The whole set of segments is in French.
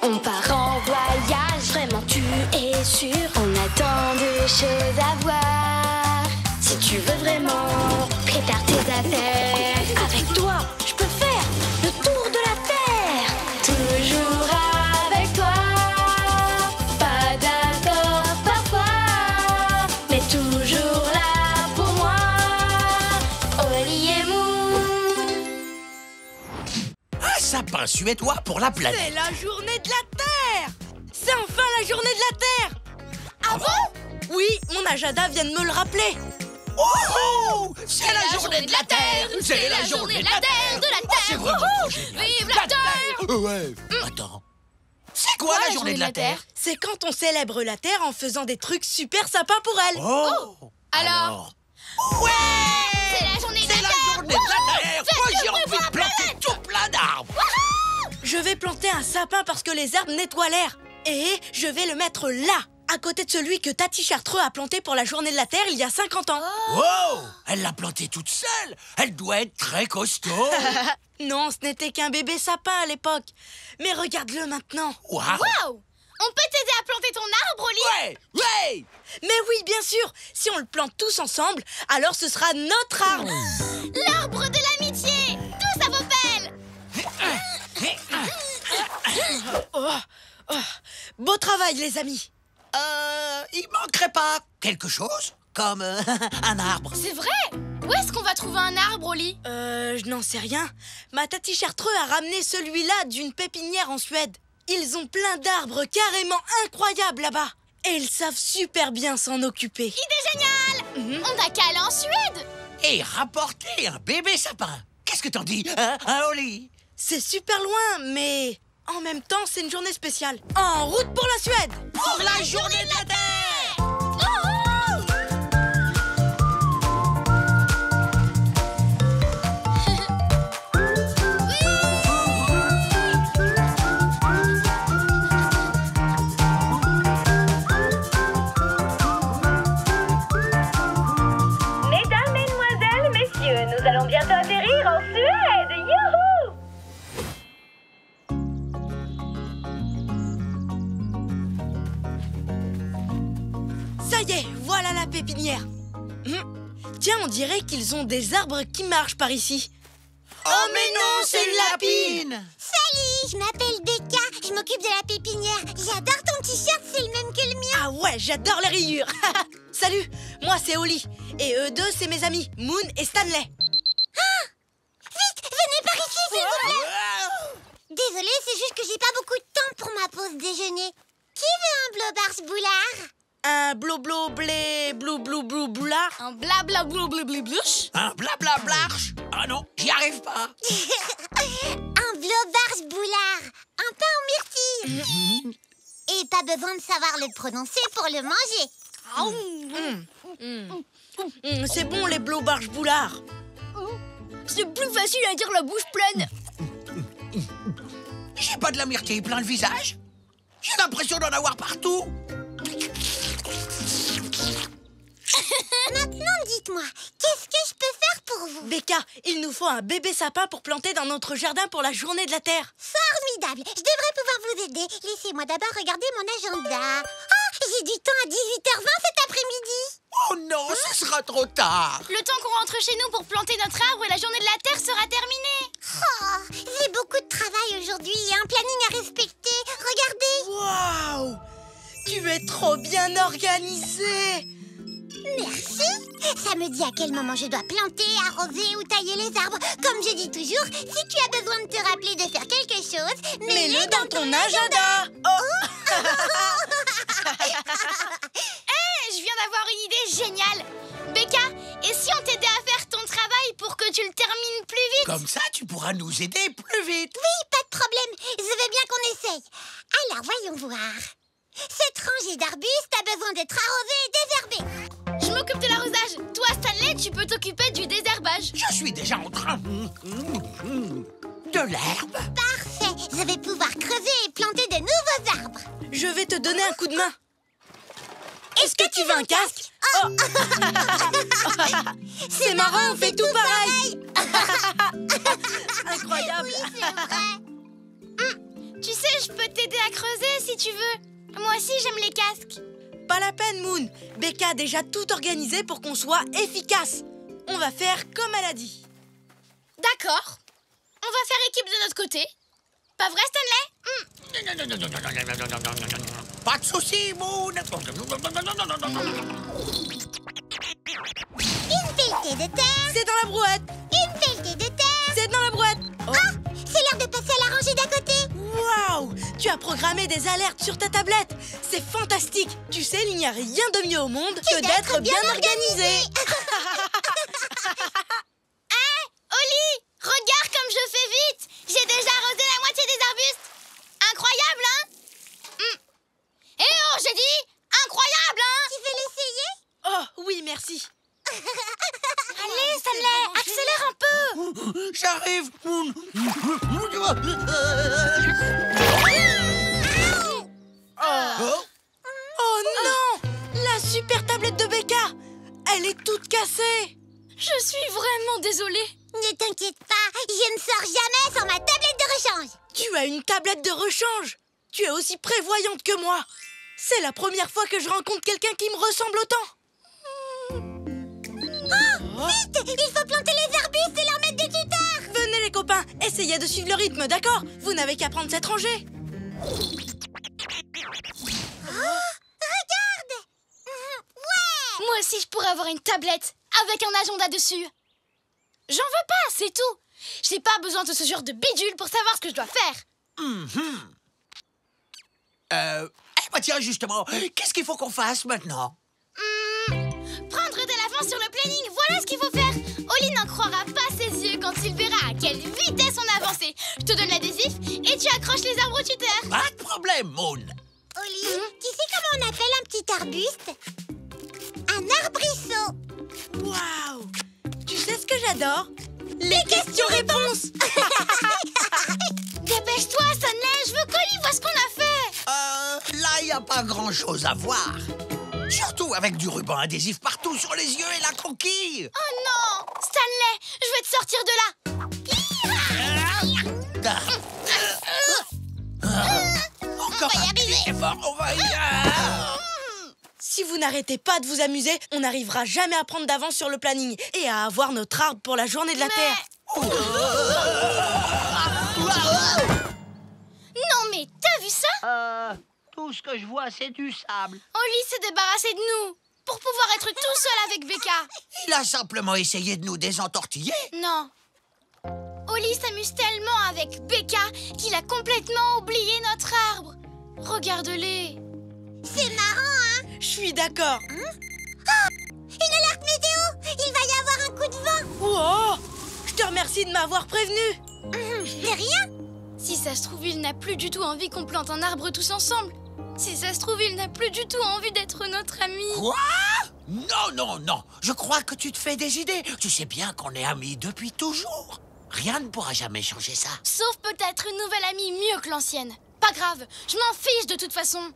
On part en voyage, vraiment tu es sûr. On a tant de choses à voir. Si tu veux vraiment, prépare tes affaires. Avec toi, je peux faire le tour de la Terre. Toujours avec toi. Pas d'accord parfois, mais toujours là pour moi. Oli et Moon. Un sapin suédois pour la planète. C'est la journée de la Terre! C'est enfin la journée de la Terre! Ah bon? Oui, mon agenda vient de me le rappeler. Oh, c'est la journée de la Terre. C'est la journée de la Terre, de la Oh, c'est vraiment trop génial. Vive la Terre! Ouais. Attends. C'est quoi la journée de la Terre? C'est quand on célèbre la Terre en faisant des trucs super sympas pour elle. Oh. Alors? Ouais. C'est la journée de C'est la la Terre! journée de la Terre. Faites Moi, le j'ai bruit envie pour de la planter planète. tout plein d'arbres. Je vais planter un sapin parce que les arbres nettoient l'air. Et je vais le mettre là, à côté de celui que Tati Chartreux a planté pour la journée de la Terre il y a 50 ans. Wow. Elle l'a planté toute seule. Elle doit être très costaud. Non, ce n'était qu'un bébé sapin à l'époque. Mais regarde-le maintenant. Waouh. Waouh! On peut t'aider à planter ton arbre, Oli? Ouais. Ouais. Mais oui, bien sûr. Si on le plante tous ensemble, alors ce sera notre arbre. L'arbre de l'amitié! Tous à vos pelles! Beau travail, les amis. Il manquerait pas quelque chose comme un arbre. C'est vrai! Où est-ce qu'on va trouver un arbre, Oli? Je n'en sais rien. Ma Tati Chartreux a ramené celui-là d'une pépinière en Suède. Ils ont plein d'arbres carrément incroyables là-bas. Et ils savent super bien s'en occuper. Idée géniale! On n'a qu'à aller en Suède! Et rapporter un bébé sapin. Qu'est-ce que t'en dis, Oli? C'est super loin, mais en même temps, c'est une journée spéciale. En route pour la Suède! Pour la journée de la Terre. Mesdames, mesdemoiselles, messieurs, nous allons bientôt atterrir en Suède. Youhou! Ça y est, voilà la pépinière. Tiens, on dirait qu'ils ont des arbres qui marchent par ici. Oh mais non, c'est une lapine. Salut, je m'appelle Becca, je m'occupe de la pépinière. J'adore ton t-shirt, c'est le même que le mien. Ah ouais, j'adore les rayures. Salut, moi c'est Oli. Et eux deux, c'est mes amis, Moon et Stanley. Vite, venez par ici, s'il vous plaît. Désolée, c'est juste que j'ai pas beaucoup de temps pour ma pause déjeuner. Qui veut un blobars boulard? Un blou-blou blé blou-blou-blou boulard. Un blabla blou-blou-blou-blouche? Un blablablarche. Ah non, j'y arrive pas. Un blobars boulard, un pain en myrtille. Et pas besoin de savoir le prononcer pour le manger. C'est bon les blou-barges boulards. C'est plus facile à dire la bouche pleine. J'ai pas de la myrtille plein le visage. J'ai l'impression d'en avoir partout. Maintenant, dites-moi, qu'est-ce que je peux faire pour vous? Becca, il nous faut un bébé sapin pour planter dans notre jardin pour la journée de la Terre. Formidable, je devrais pouvoir vous aider. Laissez-moi d'abord regarder mon agenda. Oh, j'ai du temps à 18h20 cet après-midi. Oh non, ce sera trop tard. Le temps qu'on rentre chez nous pour planter notre arbre et la journée de la Terre sera terminée. Oh, j'ai beaucoup de travail aujourd'hui et un planning à respecter. Regardez. Waouh! Tu es trop bien organisée. Merci. Ça me dit à quel moment je dois planter, arroser ou tailler les arbres. Comme je dis toujours, si tu as besoin de te rappeler de faire quelque chose, Mets-le dans ton agenda. Oh. Je viens d'avoir une idée géniale. Becca, et si on t'aidait à faire ton travail pour que tu le termines plus vite? Comme ça, tu pourras nous aider plus vite. Oui, pas de problème. Je veux bien qu'on essaye. Alors, voyons voir. Cette rangée d'arbustes a besoin d'être arrosée et désherbée. Je m'occupe de l'arrosage. Toi, Stanley, tu peux t'occuper du désherbage. Je suis déjà en train de l'herbe. Parfait. Je vais pouvoir creuser et planter de nouveaux arbres. Je vais te donner un coup de main. Est-ce que tu veux un casque? Oh. C'est marrant, on fait tout pareil. Incroyable. Oui, c'est vrai. Tu sais, sais, je peux t'aider à creuser si tu veux. Moi aussi, j'aime les casques. Pas la peine, Moon. Becca a déjà tout organisé pour qu'on soit efficace. On va faire comme elle a dit. D'accord. On va faire équipe de notre côté. Pas vrai, Stanley? Pas de soucis, Moon. Une pelletée de terre. C'est dans la brouette. Une pelletée de terre. C'est dans la brouette. Oh. Ah, c'est l'heure de passer à la rangée d'à côté. Waouh! Tu as programmé des alertes sur ta tablette. C'est fantastique. Tu sais, il n'y a rien de mieux au monde que d'être bien organisé. Oli, regarde comme je fais vite. J'ai déjà arrosé la moitié des arbustes. Incroyable, hein? Eh oh, j'ai dit incroyable, hein? Tu veux l'essayer? Oh, oui, merci. Allez, Stanley, accélère un peu. J'arrive, Moon. Oh non! La super tablette de Becca! Elle est toute cassée! Je suis vraiment désolée. Ne t'inquiète pas, je ne sors jamais sans ma tablette de rechange. Tu as une tablette de rechange! Tu es aussi prévoyante que moi! C'est la première fois que je rencontre quelqu'un qui me ressemble autant! Vite, il faut planter les arbustes et leur mettre des tuteurs. Venez les copains, essayez de suivre le rythme, d'accord? Vous n'avez qu'à prendre cette rangée! Regarde. Ouais. Moi aussi, je pourrais avoir une tablette avec un agenda dessus. J'en veux pas, c'est tout. J'ai pas besoin de ce genre de bidule pour savoir ce que je dois faire. Bah tiens, justement, qu'est-ce qu'il faut qu'on fasse maintenant? Prendre de l'avance sur le planning, voilà ce qu'il faut faire. Oli n'en croira pas ses yeux quand il verra à quelle vitesse on a avancé. Je te donne l'adhésif et tu accroches les arbres tuteurs. Pas de problème, Moon. Oli, tu sais comment on appelle un petit arbuste? Un arbrisseau. Waouh! Tu sais ce que j'adore? Les questions-réponses! Dépêche-toi, Stanley, je veux qu'Oli voit ce qu'on a fait. Là, il n'y a pas grand-chose à voir. Surtout avec du ruban adhésif partout sur les yeux et la coquille. Oh non, Stanley, je vais te sortir de là. Encore un petit effort, on va y... Si vous n'arrêtez pas de vous amuser, on n'arrivera jamais à prendre d'avance sur le planning et à avoir notre arbre pour la journée de la Terre. Non mais t'as vu ça? Tout ce que je vois, c'est du sable. Oli s'est débarrassé de nous pour pouvoir être tout seul avec Becca. Il a simplement essayé de nous désentortiller. Non. Oli s'amuse tellement avec Becca qu'il a complètement oublié notre arbre. Regarde-les. C'est marrant, hein? Je suis d'accord. Une alerte météo. Il va y avoir un coup de vent. Oh! Je te remercie de m'avoir prévenu. De rien. Si ça se trouve, il n'a plus du tout envie qu'on plante un arbre tous ensemble. Si ça se trouve, il n'a plus du tout envie d'être notre ami. Quoi? Non, non, non. Je crois que tu te fais des idées. Tu sais bien qu'on est amis depuis toujours. Rien ne pourra jamais changer ça. Sauf peut-être une nouvelle amie mieux que l'ancienne. Pas grave, je m'en fiche de toute façon.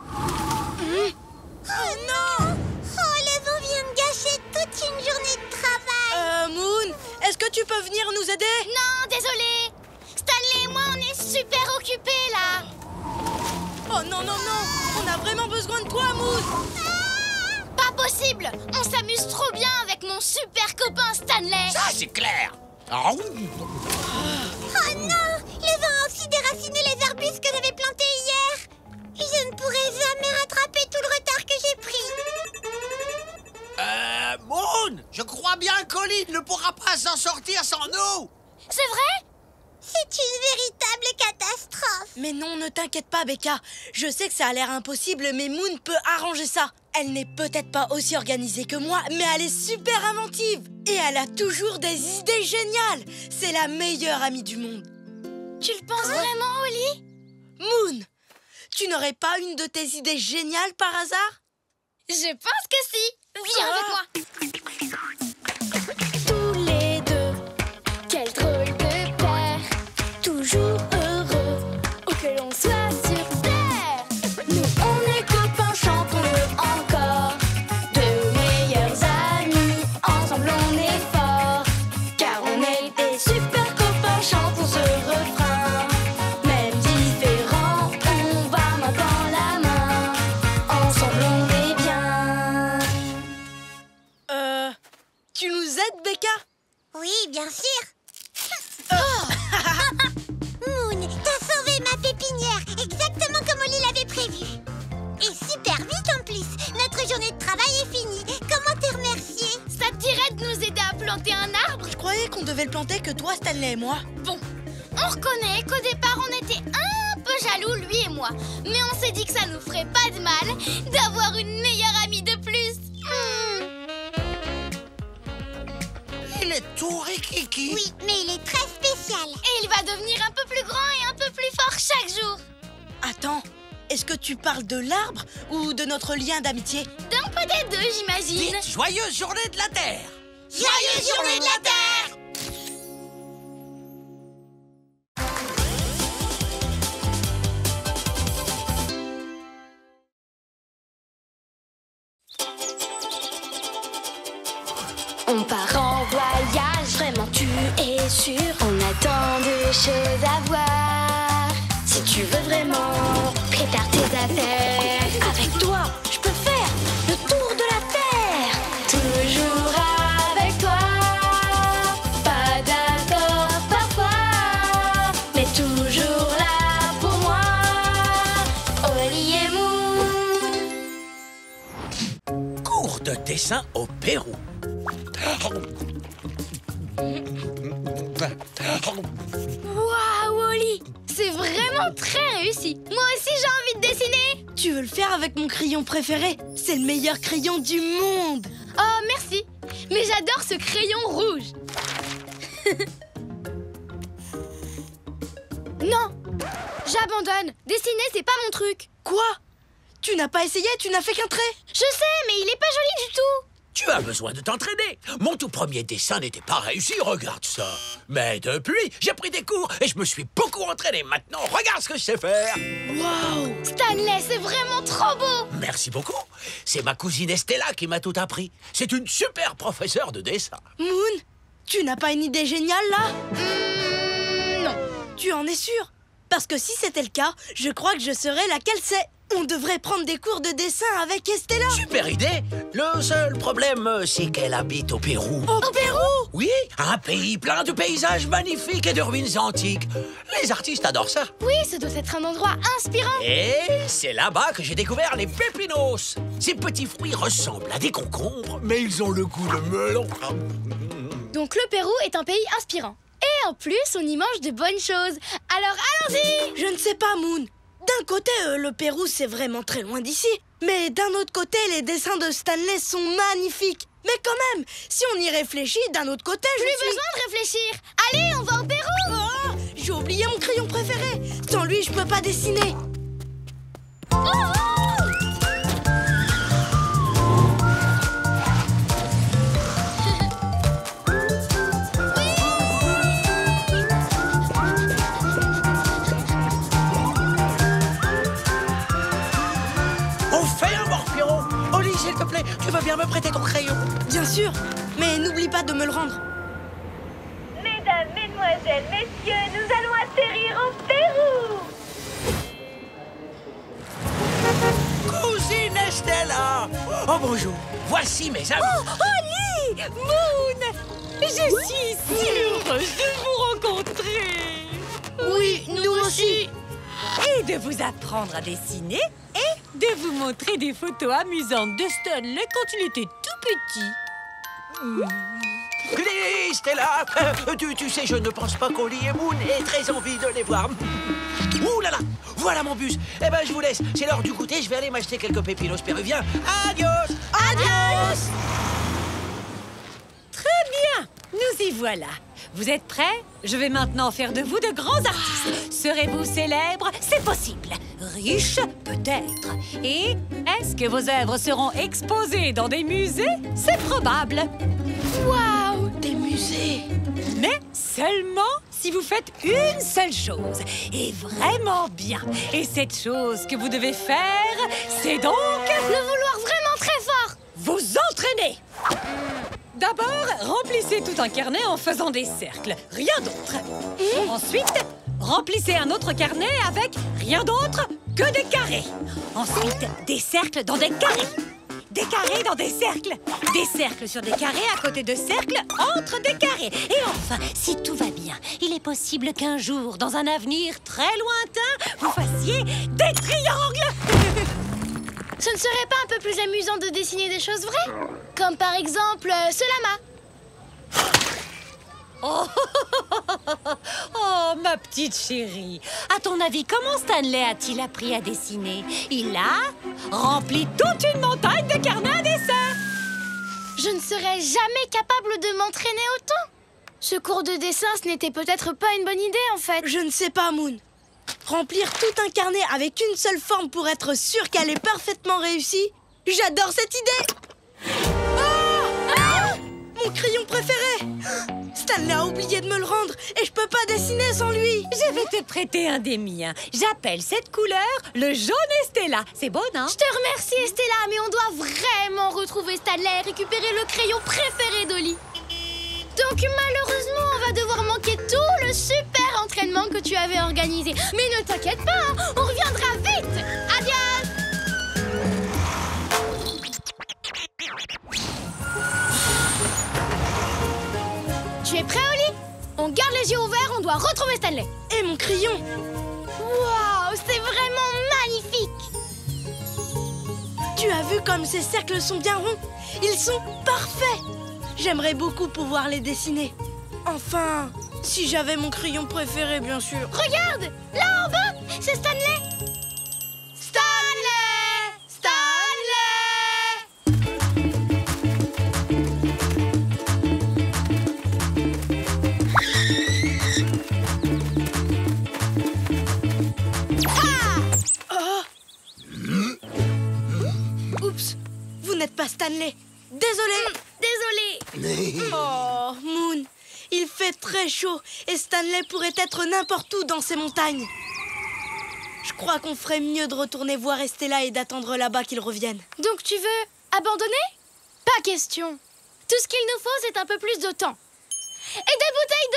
Oh non. Oh, le vent vient de gâcher toute une journée de travail. Moon, est-ce que tu peux venir nous aider? Non, désolé. Stanley et moi, on est super occupés là. Oh non, non, non! On a vraiment besoin de toi, Moon! Pas possible. On s'amuse trop bien avec mon super copain Stanley. Ça, c'est clair. Oh. Oh non. Le vent a aussi déraciné les arbustes que j'avais plantés hier. Je ne pourrai jamais rattraper tout le retard que j'ai pris. Moon, je crois bien qu'Oli ne pourra pas s'en sortir sans nous. C'est vrai? C'est une véritable catastrophe. Mais non, ne t'inquiète pas, Becca. Je sais que ça a l'air impossible, mais Moon peut arranger ça. Elle n'est peut-être pas aussi organisée que moi, mais elle est super inventive. Et elle a toujours des idées géniales. C'est la meilleure amie du monde. Tu le penses vraiment, Oli? Moon, tu n'aurais pas une de tes idées géniales par hasard? Je pense que si. Viens avec moi. Tous les deux, quel drôle de paire, toujours heureux, où que l'on soit sur terre. Nous on est copains, chantons-le encore, de meilleurs amis, ensemble on est forts, car on est des super copains, chantons ce refrain. Même différents, devait le planter que toi, Stanley et moi. Bon, on reconnaît qu'au départ, on était un peu jaloux, lui et moi. Mais on s'est dit que ça nous ferait pas de mal d'avoir une meilleure amie de plus. Il est tout rikiki. Oui, mais il est très spécial. Et il va devenir un peu plus grand et un peu plus fort chaque jour. Attends, est-ce que tu parles de l'arbre ou de notre lien d'amitié? Donc peut-être deux, j'imagine. Dites joyeuse journée de la Terre. Joyeuse journée de la Terre! On part en voyage, vraiment tu es sûr. On a tant de choses à voir. Si tu veux vraiment prépare tes affaires. Avec toi, je peux faire le tour de la Terre. Toujours avec toi. Pas d'accord parfois, mais toujours là pour moi. Oli et Moon. Cours de dessin au Pérou. Waouh, Oli! C'est vraiment très réussi. Moi aussi, j'ai envie de dessiner. Tu veux le faire avec mon crayon préféré? C'est le meilleur crayon du monde. Oh, merci. Mais j'adore ce crayon rouge. Non, j'abandonne. Dessiner, c'est pas mon truc. Quoi? Tu n'as pas essayé? Tu n'as fait qu'un trait? Je sais, mais il est pas joli du tout. Tu as besoin de t'entraîner. Mon tout premier dessin n'était pas réussi, regarde ça. Mais depuis, j'ai pris des cours et je me suis beaucoup entraîné. Maintenant, regarde ce que je sais faire. Waouh! Stanley, c'est vraiment trop beau. Merci beaucoup. C'est ma cousine Estella qui m'a tout appris. C'est une super professeure de dessin. Moon, tu n'as pas une idée géniale là? Non. Tu en es sûr? Parce que si c'était le cas, je crois que je saurais laquelle c'est. On devrait prendre des cours de dessin avec Estella. Super idée. Le seul problème, c'est qu'elle habite au Pérou. Au Pérou? Oui, un pays plein de paysages magnifiques et de ruines antiques. Les artistes adorent ça. Oui, ce doit être un endroit inspirant. Et c'est là-bas que j'ai découvert les pépinos. Ces petits fruits ressemblent à des concombres, mais ils ont le goût de melon. Donc le Pérou est un pays inspirant. Et en plus, on y mange de bonnes choses. Alors allons-y! Je ne sais pas, Moon. D'un côté, le Pérou, c'est vraiment très loin d'ici. Mais d'un autre côté, les dessins de Stanley sont magnifiques. Mais quand même, si on y réfléchit, d'un autre côté, Plus besoin de réfléchir. Allez, on va au Pérou! Oh, j'ai oublié mon crayon préféré. Sans lui, je peux pas dessiner. S'il te plaît, tu veux bien me prêter ton crayon? Bien sûr, mais n'oublie pas de me le rendre. Mesdames, mesdemoiselles, messieurs, nous allons atterrir au Pérou. Cousine Estella! Oh, bonjour. Voici mes amis. Oh, Oli! Moon! Je suis si heureuse de vous rencontrer! Oui, nous aussi. Et de vous apprendre à dessiner et de vous montrer des photos amusantes de Stanley quand il était tout petit. Stella, tu sais, je ne pense pas qu'Oli et Moon aient très envie de les voir. Ouh là là, voilà mon bus. Eh ben, je vous laisse. C'est l'heure du goûter. Je vais aller m'acheter quelques pépinos péruviens. Adios! Adios! Très bien, nous y voilà. Vous êtes prêts? Je vais maintenant faire de vous de grands artistes. Serez-vous célèbres? C'est possible. Riches? Peut-être. Et est-ce que vos œuvres seront exposées dans des musées? C'est probable. Waouh, des musées. Mais seulement si vous faites une seule chose, et vraiment bien. Et cette chose que vous devez faire, c'est donc... Le vouloir vraiment très fort. Vous entraîner. D'abord, remplissez tout un carnet en faisant des cercles, rien d'autre. Ensuite, remplissez un autre carnet avec rien d'autre que des carrés. Ensuite, des cercles dans des carrés. Des carrés dans des cercles. Des cercles sur des carrés à côté de cercles entre des carrés. Et enfin, si tout va bien, il est possible qu'un jour, dans un avenir très lointain, vous fassiez des triangles. Ce ne serait pas un peu plus amusant de dessiner des choses vraies? Comme par exemple ce lama. Oh, oh, ma petite chérie. À ton avis, comment Stanley a-t-il appris à dessiner? Il a rempli toute une montagne de carnets à dessin. Je ne serais jamais capable de m'entraîner autant. Ce cours de dessin, ce n'était peut-être pas une bonne idée, en fait. Je ne sais pas, Moon. Remplir tout un carnet avec une seule forme pour être sûr qu'elle est parfaitement réussie? J'adore cette idée! Mon crayon préféré! Stanley a oublié de me le rendre et je peux pas dessiner sans lui! Je vais te prêter un des miens. J'appelle cette couleur le jaune Estella. C'est bon, hein? Je te remercie, Estella, mais on doit vraiment retrouver Stanley et récupérer le crayon préféré d'Oli. Donc malheureusement, on va devoir manquer tout le super entraînement que tu avais organisé. Mais ne t'inquiète pas, hein, on reviendra vite. Adios. Tu es prêt, Oli? On garde les yeux ouverts, on doit retrouver Stanley. Et mon crayon! Waouh, c'est vraiment magnifique. Tu as vu comme ces cercles sont bien ronds? Ils sont parfaits! J'aimerais beaucoup pouvoir les dessiner. Enfin, si j'avais mon crayon préféré, bien sûr. Regarde, là en bas, c'est Stanley. Stanley! Oups, vous n'êtes pas Stanley. Désolé. Désolée. Oh, Moon, il fait très chaud et Stanley pourrait être n'importe où dans ces montagnes. Je crois qu'on ferait mieux de retourner voir Estella et d'attendre là-bas qu'il revienne. Donc tu veux abandonner? Pas question. Tout ce qu'il nous faut, c'est un peu plus de temps. Et des bouteilles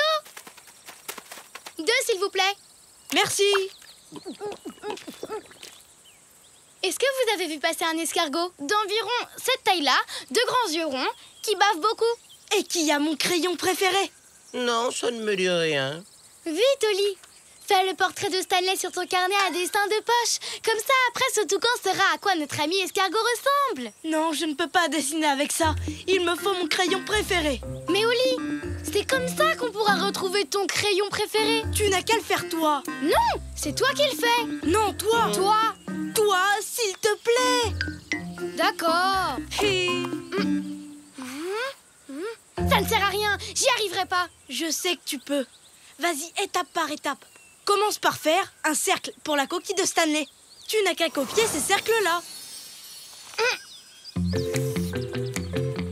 d'eau. 2, s'il vous plaît. Merci. Est-ce que vous avez vu passer un escargot d'environ cette taille-là, de grands yeux ronds, qui bave beaucoup? Et qui a mon crayon préféré? Non, ça ne me dit rien. Vite, Oli. Fais le portrait de Stanley sur ton carnet à dessin de poche. Comme ça, après, ce toucan saura à quoi notre ami escargot ressemble. Non, je ne peux pas dessiner avec ça. Il me faut mon crayon préféré. Mais Oli, c'est comme ça qu'on pourra retrouver ton crayon préféré. Tu n'as qu'à le faire toi. Non, c'est toi qui le fais. Non, toi. Toi. Toi, s'il te plaît. D'accord. Ça ne sert à rien, j'y arriverai pas. Je sais que tu peux. Vas-y, étape par étape. Commence par faire un cercle pour la coquille de Stanley. Tu n'as qu'à copier ces cercles-là.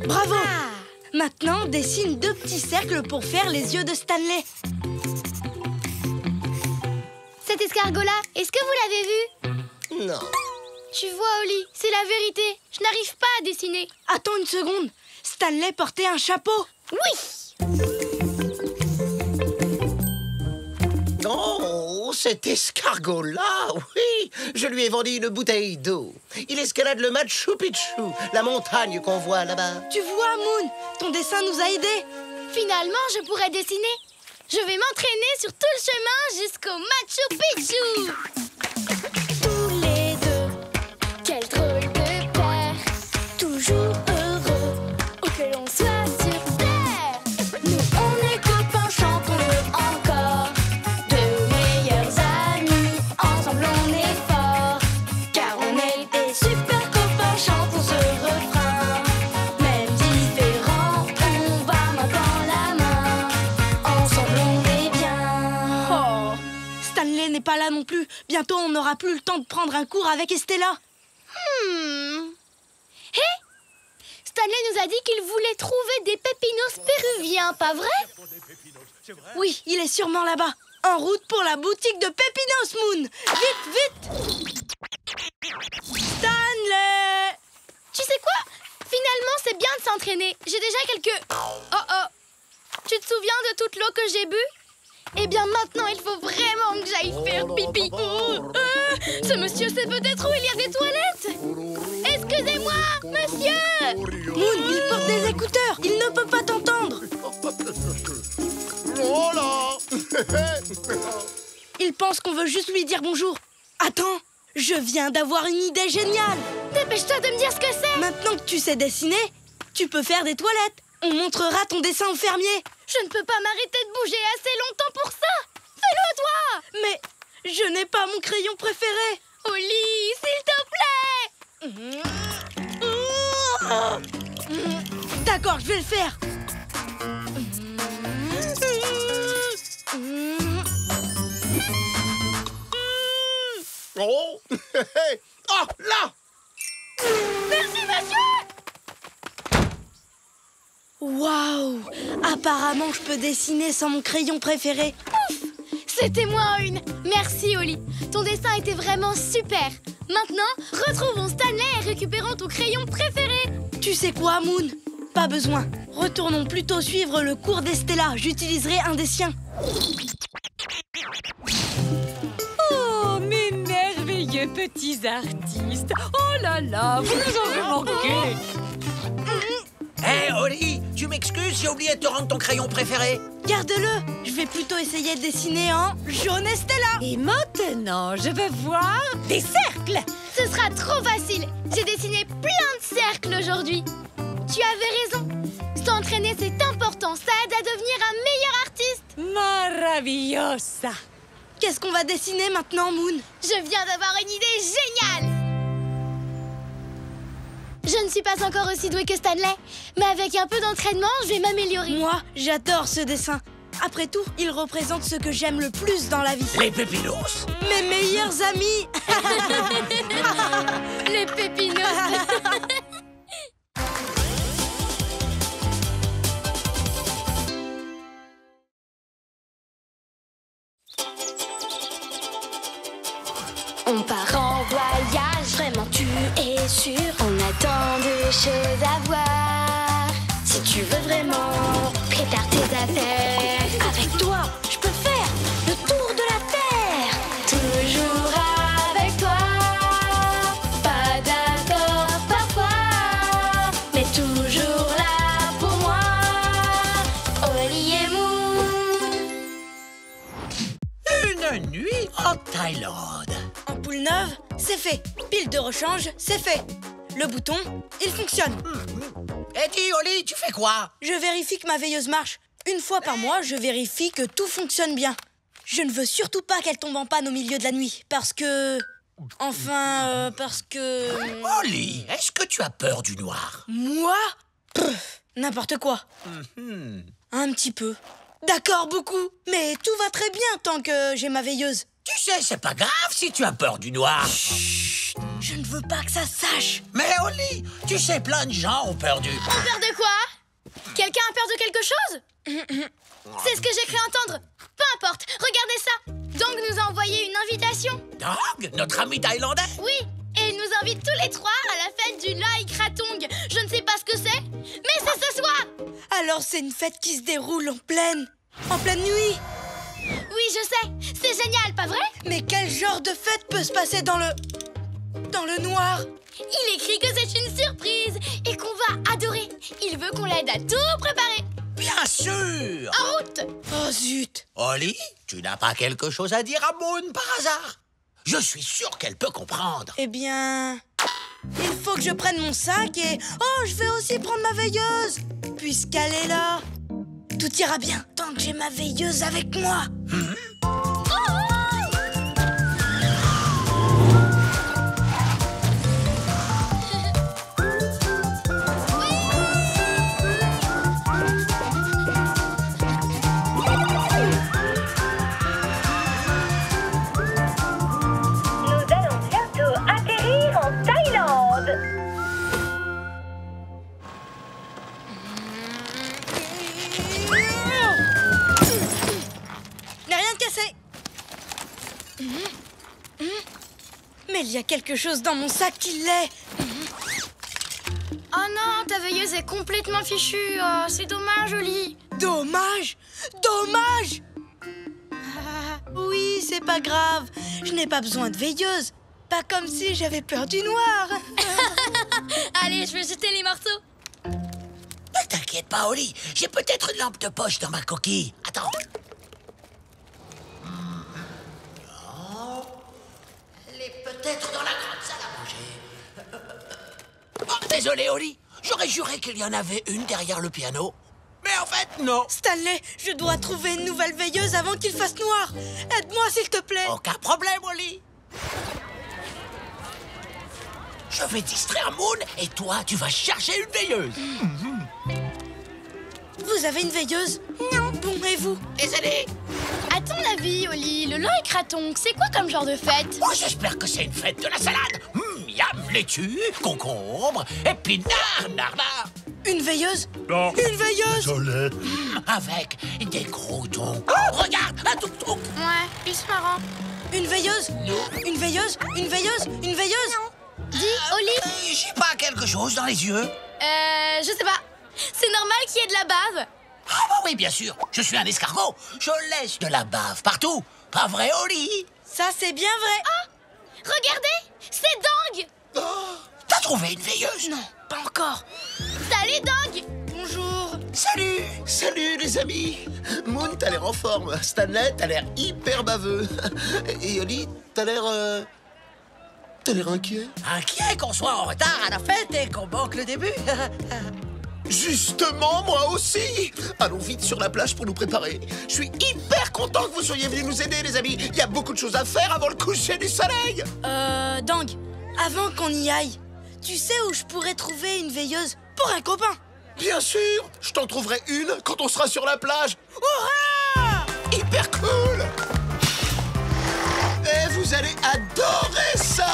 Bravo. Maintenant, dessine 2 petits cercles pour faire les yeux de Stanley. Cet escargot-là, est-ce que vous l'avez vu? Non. Tu vois, Oli, c'est la vérité. Je n'arrive pas à dessiner. Attends une seconde. Stanley portait un chapeau. Oui. Oh, cet escargot-là, oui. Je lui ai vendu une bouteille d'eau. Il escalade le Machu Picchu, la montagne qu'on voit là-bas. Tu vois, Moon, ton dessin nous a aidés. Finalement, je pourrais dessiner. Je vais m'entraîner sur tout le chemin jusqu'au Machu Picchu. Tous les deux, quel drôle de paire. Toujours heureux, où que l'on soit sur terre. Nous, on est copains, chantons-le encore. Deux meilleurs amis, ensemble on est forts. Car on est des super copains, chantons ce refrain. Même différents, on va main dans la main. Ensemble on est bien. Oh, Stanley n'est pas là non plus. Bientôt, on n'aura plus le temps de prendre un cours avec Estella. Hé, Stanley nous a dit qu'il voulait trouver des pépinos péruviens, pas vrai? Oui, il est sûrement là-bas. En route pour la boutique de Pépinos, Moon. Vite, vite. Stanley! Tu sais quoi? Finalement, c'est bien de s'entraîner. J'ai déjà quelques... Oh. Tu te souviens de toute l'eau que j'ai bu? Eh bien, maintenant, il faut vraiment que j'aille faire pipi. Ce monsieur sait peut-être où il y a des toilettes. Excusez-moi, monsieur. Moon, il porte des écouteurs. Il ne peut pas t'entendre. Voilà. Il pense qu'on veut juste lui dire bonjour. Attends, je viens d'avoir une idée géniale. Dépêche-toi de me dire ce que c'est. Maintenant que tu sais dessiner, tu peux faire des toilettes. On montrera ton dessin au fermier. Je ne peux pas m'arrêter de bouger assez longtemps pour ça. Fais-le toi. Mais je n'ai pas mon crayon préféré. Oli, s'il te plaît. D'accord, je vais le faire. Oh, oh, là! Merci, monsieur. Waouh! Apparemment, je peux dessiner sans mon crayon préféré. Ouf! C'était moi en une. Merci, Oli. Ton dessin était vraiment super. Maintenant, retrouvons Stanley et récupérons ton crayon préféré. Tu sais quoi, Moon? Pas besoin. Retournons plutôt suivre le cours d'Estella. J'utiliserai un des siens. Oh, mes merveilleux petits artistes. Oh là là, vous nous avez manqué. Hé, Oli, tu m'excuses, j'ai oublié de te rendre ton crayon préféré. Garde-le. Je vais plutôt essayer de dessiner en jaune Estella. Et maintenant, je veux voir des cercles. Ce sera trop facile. J'ai dessiné plein de cercles aujourd'hui. Tu avais raison. S'entraîner, c'est important. Ça aide à devenir un meilleur artiste. Maravillosa. Qu'est-ce qu'on va dessiner maintenant, Moon? Je viens d'avoir une idée géniale. Je ne suis pas encore aussi douée que Stanley, mais avec un peu d'entraînement, je vais m'améliorer. Moi, j'adore ce dessin. Après tout, il représente ce que j'aime le plus dans la vie. Les pépinos. Mes meilleurs amis. Les pépinos. On part en voyage, vraiment tu es sûr. On a tant de choses à voir. Si tu veux vraiment, prépare tes affaires. Avec toi, je peux faire le tour de la Terre. Toujours avec toi. Pas d'accord parfois, mais toujours là pour moi. Oli et Moon. Une nuit en Thaïlande. Ampoule neuve, c'est fait. Pile de rechange, c'est fait. Le bouton, il fonctionne. Eh dis, Oli, tu fais quoi? Je vérifie que ma veilleuse marche. Une fois par mois, je vérifie que tout fonctionne bien. Je ne veux surtout pas qu'elle tombe en panne au milieu de la nuit, parce que... Enfin, parce que... Oli, est-ce que tu as peur du noir? Moi? Pff, n'importe quoi. Un petit peu. D'accord, beaucoup. Mais tout va très bien tant que j'ai ma veilleuse. Tu sais, c'est pas grave si tu as peur du noir. Chut, je ne veux pas que ça se sache. Mais Oli, tu sais, plein de gens ont peur du... Ont peur de quoi? Quelqu'un a peur de quelque chose? C'est ce que j'ai cru entendre. Peu importe, regardez ça. Dong nous a envoyé une invitation. Dog, notre ami thaïlandais? Oui, et il nous invite tous les trois à la fête du Lai Krathong. Je ne sais pas ce que c'est, mais c'est ce soir. Alors c'est une fête qui se déroule en pleine nuit. Oui, je sais, c'est génial, pas vrai? Mais quel genre de fête peut se passer dans le noir? Il écrit que c'est une surprise et qu'on va adorer. Il veut qu'on l'aide à tout préparer. Bien sûr! En route! Oh zut! Oli, tu n'as pas quelque chose à dire à Moon par hasard? Je suis sûr qu'elle peut comprendre. Eh bien... il faut que je prenne mon sac et... oh, je vais aussi prendre ma veilleuse, puisqu'elle est là. Tout ira bien tant que j'ai ma veilleuse avec moi. Nous allons bientôt atterrir en Thaïlande. N'a rien de cassé. Mais il y a quelque chose dans mon sac qui l'est. Oh non, ta veilleuse est complètement fichue. Oh, c'est dommage, Oli. Dommage! Dommage! Ah, oui, c'est pas grave. Je n'ai pas besoin de veilleuse. Pas comme si j'avais peur du noir. Allez, je vais jeter les morceaux. Ne t'inquiète pas, Oli. J'ai peut-être une lampe de poche dans ma coquille. Attends. Non. Elle est peut-être dans la grande salle à manger. Oh, désolé, Oli. J'aurais juré qu'il y en avait une derrière le piano. Mais en fait, non. Stanley, je dois trouver une nouvelle veilleuse avant qu'il fasse noir. Aide-moi, s'il te plaît. Aucun problème, Oli. Je vais distraire Moon et toi, tu vas chercher une veilleuse. Vous avez une veilleuse? Non. Bon, et vous? Les aînés. À ton avis, Oli, le Loïc Raton, c'est quoi comme genre de fête? Oh, j'espère que c'est une fête de la salade. Miam, laitue, concombre, épinards, nardard. Une veilleuse? Non. Une veilleuse? Désolé. Avec des croutons. Regarde, un tuk-tuk. Ouais, c'est marrant. Une veilleuse? Une veilleuse? Une veilleuse? Une veilleuse? Dis, Oli, J'ai pas quelque chose dans les yeux. je sais pas. C'est normal qu'il y ait de la bave. Ah bah oui, bien sûr. Je suis un escargot. Je laisse de la bave partout. Pas vrai, Oli? Ça, c'est bien vrai. Regardez, c'est Dang. T'as trouvé une veilleuse? Non, pas encore. Salut Dang. Bonjour. Salut! Salut les amis! Moon, t'as l'air en forme. Stanley, t'as l'air hyper baveux. Et Oli, t'as l'air inquiet. Inquiet qu'on soit en retard à la fête et qu'on manque le début. Justement, moi aussi! Allons vite sur la plage pour nous préparer. Je suis hyper content que vous soyez venus nous aider, les amis. Il y a beaucoup de choses à faire avant le coucher du soleil. Dang, avant qu'on y aille, tu sais où je pourrais trouver une veilleuse pour un copain? Bien sûr! Je t'en trouverai une quand on sera sur la plage. Hurrah! Hyper cool! Et vous allez adorer ça!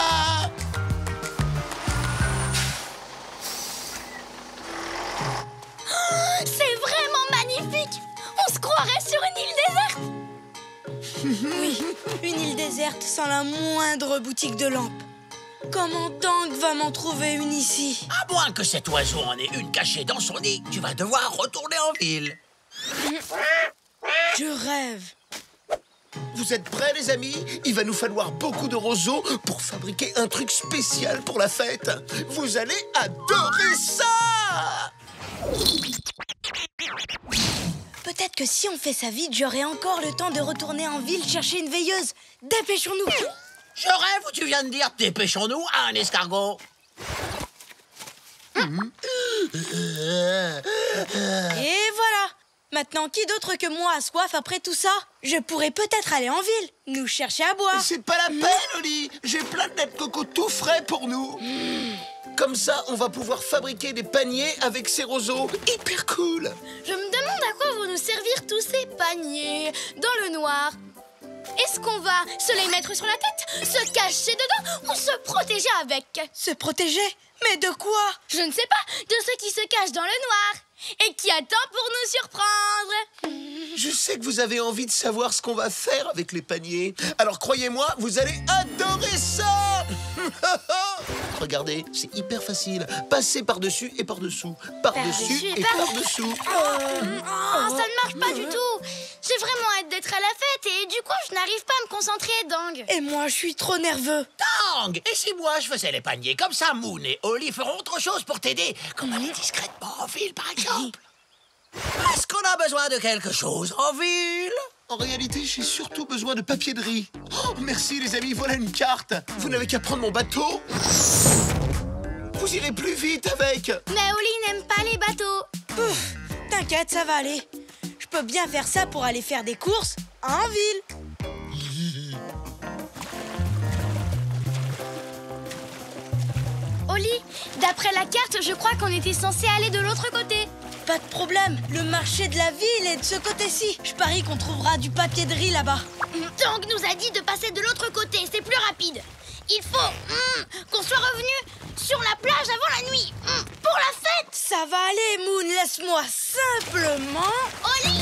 C'est vraiment magnifique. On se croirait sur une île déserte. Oui, une île déserte sans la moindre boutique de lampes. Comment Dang va m'en trouver une ici? À moins que cet oiseau en ait une cachée dans son nid, tu vas devoir retourner en ville. Je rêve. Vous êtes prêts, les amis? Il va nous falloir beaucoup de roseaux pour fabriquer un truc spécial pour la fête. Vous allez adorer ça! Peut-être que si on fait ça vite, j'aurai encore le temps de retourner en ville chercher une veilleuse. Dépêchons-nous. Je rêve où tu viens de dire dépêchons-nous à un escargot. Et voilà. Maintenant, qui d'autre que moi a soif après tout ça? Je pourrais peut-être aller en ville, nous chercher à boire. C'est pas la peine, Oli. J'ai plein de noix de coco tout frais pour nous. Comme ça, on va pouvoir fabriquer des paniers avec ces roseaux. Hyper cool. Je me demande à quoi vont nous servir tous ces paniers dans le noir. Est-ce qu'on va se les mettre sur la tête, se cacher dedans ou se protéger avec? Se protéger? Mais de quoi? Je ne sais pas, de ceux qui se cachent dans le noir et qui attendent pour nous surprendre. Je sais que vous avez envie de savoir ce qu'on va faire avec les paniers. Alors croyez-moi, vous allez adorer ça. Regardez, c'est hyper facile. Passez par-dessus et par-dessous. Par-dessus et par-dessous. Ça ne marche pas du tout. J'ai vraiment hâte d'être à la fête et du coup, je n'arrive pas à me concentrer, Dang. Et moi, je suis trop nerveux. Dang! Et si moi je faisais les paniers comme ça, Moon et Oli feront autre chose pour t'aider, comme aller discrètement en ville par exemple. Est-ce qu'on a besoin de quelque chose en ville? En réalité, j'ai surtout besoin de papier de riz. Oh, merci les amis, voilà une carte. Vous n'avez qu'à prendre mon bateau. Vous irez plus vite avec. Mais Oli n'aime pas les bateaux. Ouf, t'inquiète, ça va aller. Je peux bien faire ça pour aller faire des courses en ville. Oli, d'après la carte, je crois qu'on était censé aller de l'autre côté. Pas de problème, le marché de la ville est de ce côté-ci. Je parie qu'on trouvera du papier de riz là-bas. Dang nous a dit de passer de l'autre côté, c'est plus rapide. Il faut qu'on soit revenu sur la plage avant la nuit, pour la fête. Ça va aller, Moon, laisse-moi simplement... Oli!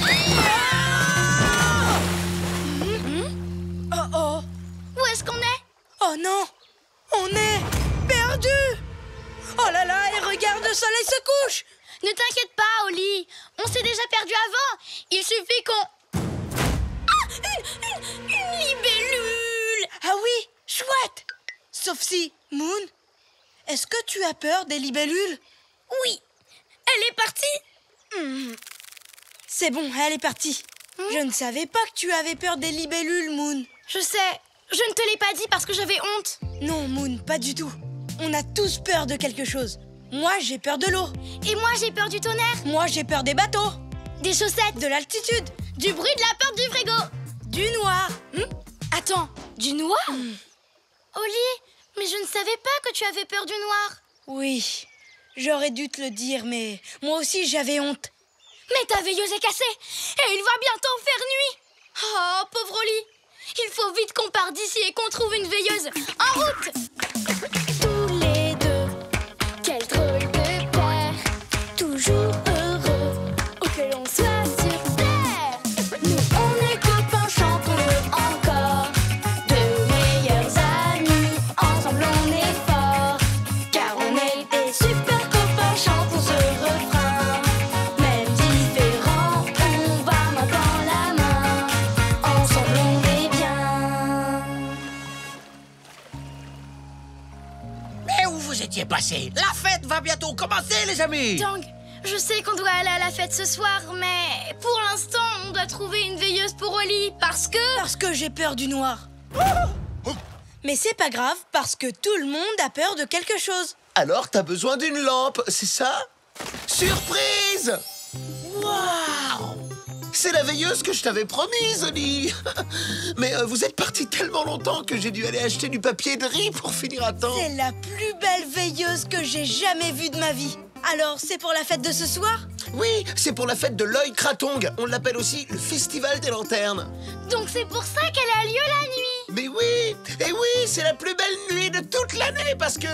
Oh oh. Où est-ce qu'on est? Oh non, on est perdus. Oh là là, et regarde, le soleil se couche. Ne t'inquiète pas, Oli. On s'est déjà perdu avant. Il suffit qu'on... Ah, une libellule. Ah oui, chouette. Sauf si, Moon, est-ce que tu as peur des libellules? Oui, elle est partie. C'est bon, elle est partie. Je ne savais pas que tu avais peur des libellules, Moon. Je sais, je ne te l'ai pas dit parce que j'avais honte. Non, Moon, pas du tout. On a tous peur de quelque chose. Moi, j'ai peur de l'eau. Et moi, j'ai peur du tonnerre. Moi, j'ai peur des bateaux. Des chaussettes. De l'altitude. Du bruit de la porte du frigo. Du noir. Attends, du noir Oli, mais je ne savais pas que tu avais peur du noir. Oui, j'aurais dû te le dire, mais moi aussi, j'avais honte. Mais ta veilleuse est cassée et il va bientôt faire nuit. Oh, pauvre Oli. Il faut vite qu'on parte d'ici et qu'on trouve une veilleuse. En route! Tous les deux, quel drôle de paire, toujours heureux, où que l'on soit sur terre. Nous on est copains, chantons-le encore, de meilleurs amis, ensemble on est forts, car on est des super copains, chantons ce refrain. Même différents, on va main dans la main, ensemble on est bien. Mais où vous étiez passés? La fête va bientôt commencer, les amis. Tang, je sais qu'on doit aller à la fête ce soir, mais pour l'instant, on doit trouver une veilleuse pour Oli parce que j'ai peur du noir. Mais c'est pas grave, parce que tout le monde a peur de quelque chose. Alors, t'as besoin d'une lampe, c'est ça? Surprise! Waouh! C'est la veilleuse que je t'avais promise, Oli. Mais vous êtes parti tellement longtemps que j'ai dû aller acheter du papier de riz pour finir à temps. C'est la plus belle veilleuse que j'ai jamais vue de ma vie. Alors, c'est pour la fête de ce soir? Oui, c'est pour la fête de l'œil Kratong. On l'appelle aussi le festival des lanternes. Donc c'est pour ça qu'elle a lieu la nuit. Mais oui, et oui, c'est la plus belle nuit de toute l'année parce que...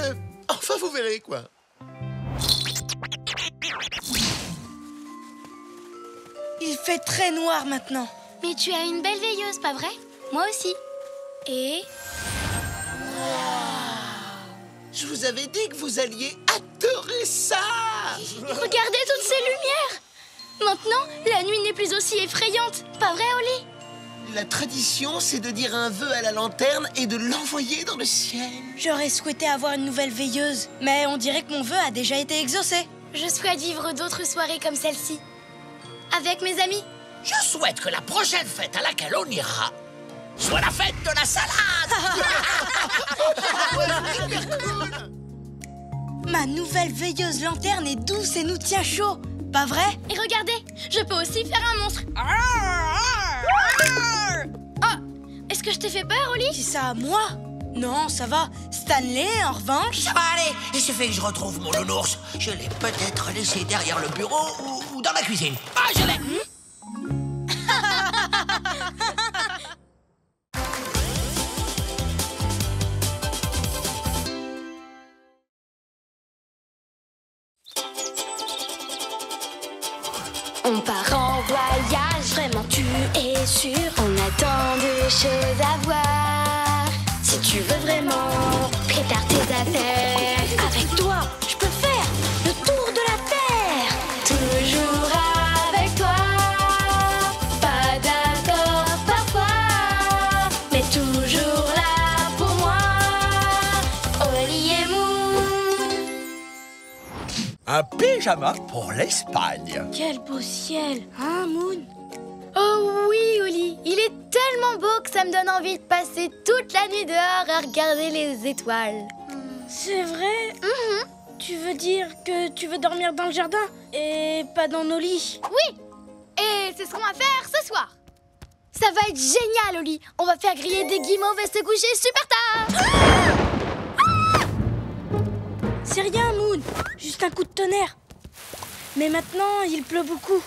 Enfin, vous verrez, quoi. Il fait très noir maintenant. Mais tu as une belle veilleuse, pas vrai? Moi aussi. Et... Je vous avais dit que vous alliez adorer ça. regardez toutes ces lumières. Maintenant, la nuit n'est plus aussi effrayante. Pas vrai, Oli? La tradition, c'est de dire un vœu à la lanterne et de l'envoyer dans le ciel. J'aurais souhaité avoir une nouvelle veilleuse, mais on dirait que mon vœu a déjà été exaucé. Je souhaite vivre d'autres soirées comme celle-ci. Avec mes amis. Je souhaite que la prochaine fête à laquelle on ira soit la fête de la salade. Ma nouvelle veilleuse lanterne est douce et nous tient chaud. Pas vrai? Et regardez, je peux aussi faire un monstre. Oh, est-ce que je t'ai fait peur, Oli? Qui ça, moi? Non, ça va. Stanley, en revanche... Ça va aller. Il suffit que je retrouve mon nounours. Je l'ai peut-être laissé derrière le bureau ou dans la cuisine. Ah, je l'ai. On part en voyage, vraiment tu es sûr. On a tant de choses à voir. Si tu veux vraiment, prépare tes affaires. Avec toi, je peux faire le tour de la terre. Toujours avec toi. Pas d'accord parfois, mais toujours là pour moi. Oli et Moon. Un pyjama pour l'Espagne. Quel beau ciel, hein, Moon? Oh oui, Oli, il est tellement beau que ça me donne envie de passer toute la nuit dehors à regarder les étoiles. C'est vrai? Tu veux dire que tu veux dormir dans le jardin et pas dans nos lits? Oui, et c'est ce qu'on va faire ce soir. Ça va être génial, Oli. On va faire griller des guimauves et se coucher super tard. C'est rien, Moon. Juste un coup de tonnerre. Mais maintenant, il pleut beaucoup.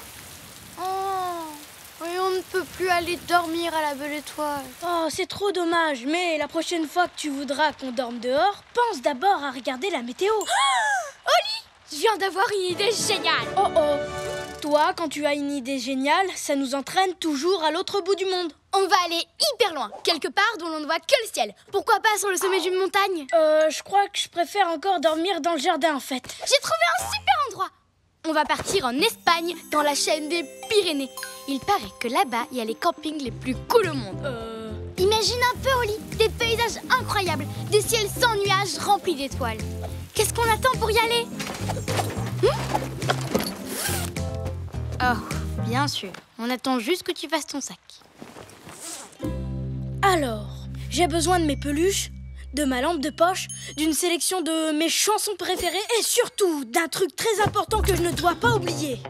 Oh, et on ne peut plus aller dormir à la belle étoile. Oh, c'est trop dommage. Mais la prochaine fois que tu voudras qu'on dorme dehors, pense d'abord à regarder la météo. Oli, je viens d'avoir une idée géniale. Oh oh. Toi, quand tu as une idée géniale, ça nous entraîne toujours à l'autre bout du monde. On va aller hyper loin, quelque part d'où l'on ne voit que le ciel. Pourquoi pas sur le sommet d'une montagne? Je crois que je préfère encore dormir dans le jardin, en fait. J'ai trouvé un super endroit. On va partir en Espagne, dans la chaîne des Pyrénées. Il paraît que là-bas, il y a les campings les plus cool au monde. Imagine un peu, Oli, des paysages incroyables, des ciels sans nuages remplis d'étoiles. Qu'est-ce qu'on attend pour y aller? Oh, bien sûr. On attend juste que tu fasses ton sac. Alors, j'ai besoin de mes peluches, de ma lampe de poche, d'une sélection de mes chansons préférées et surtout d'un truc très important que je ne dois pas oublier.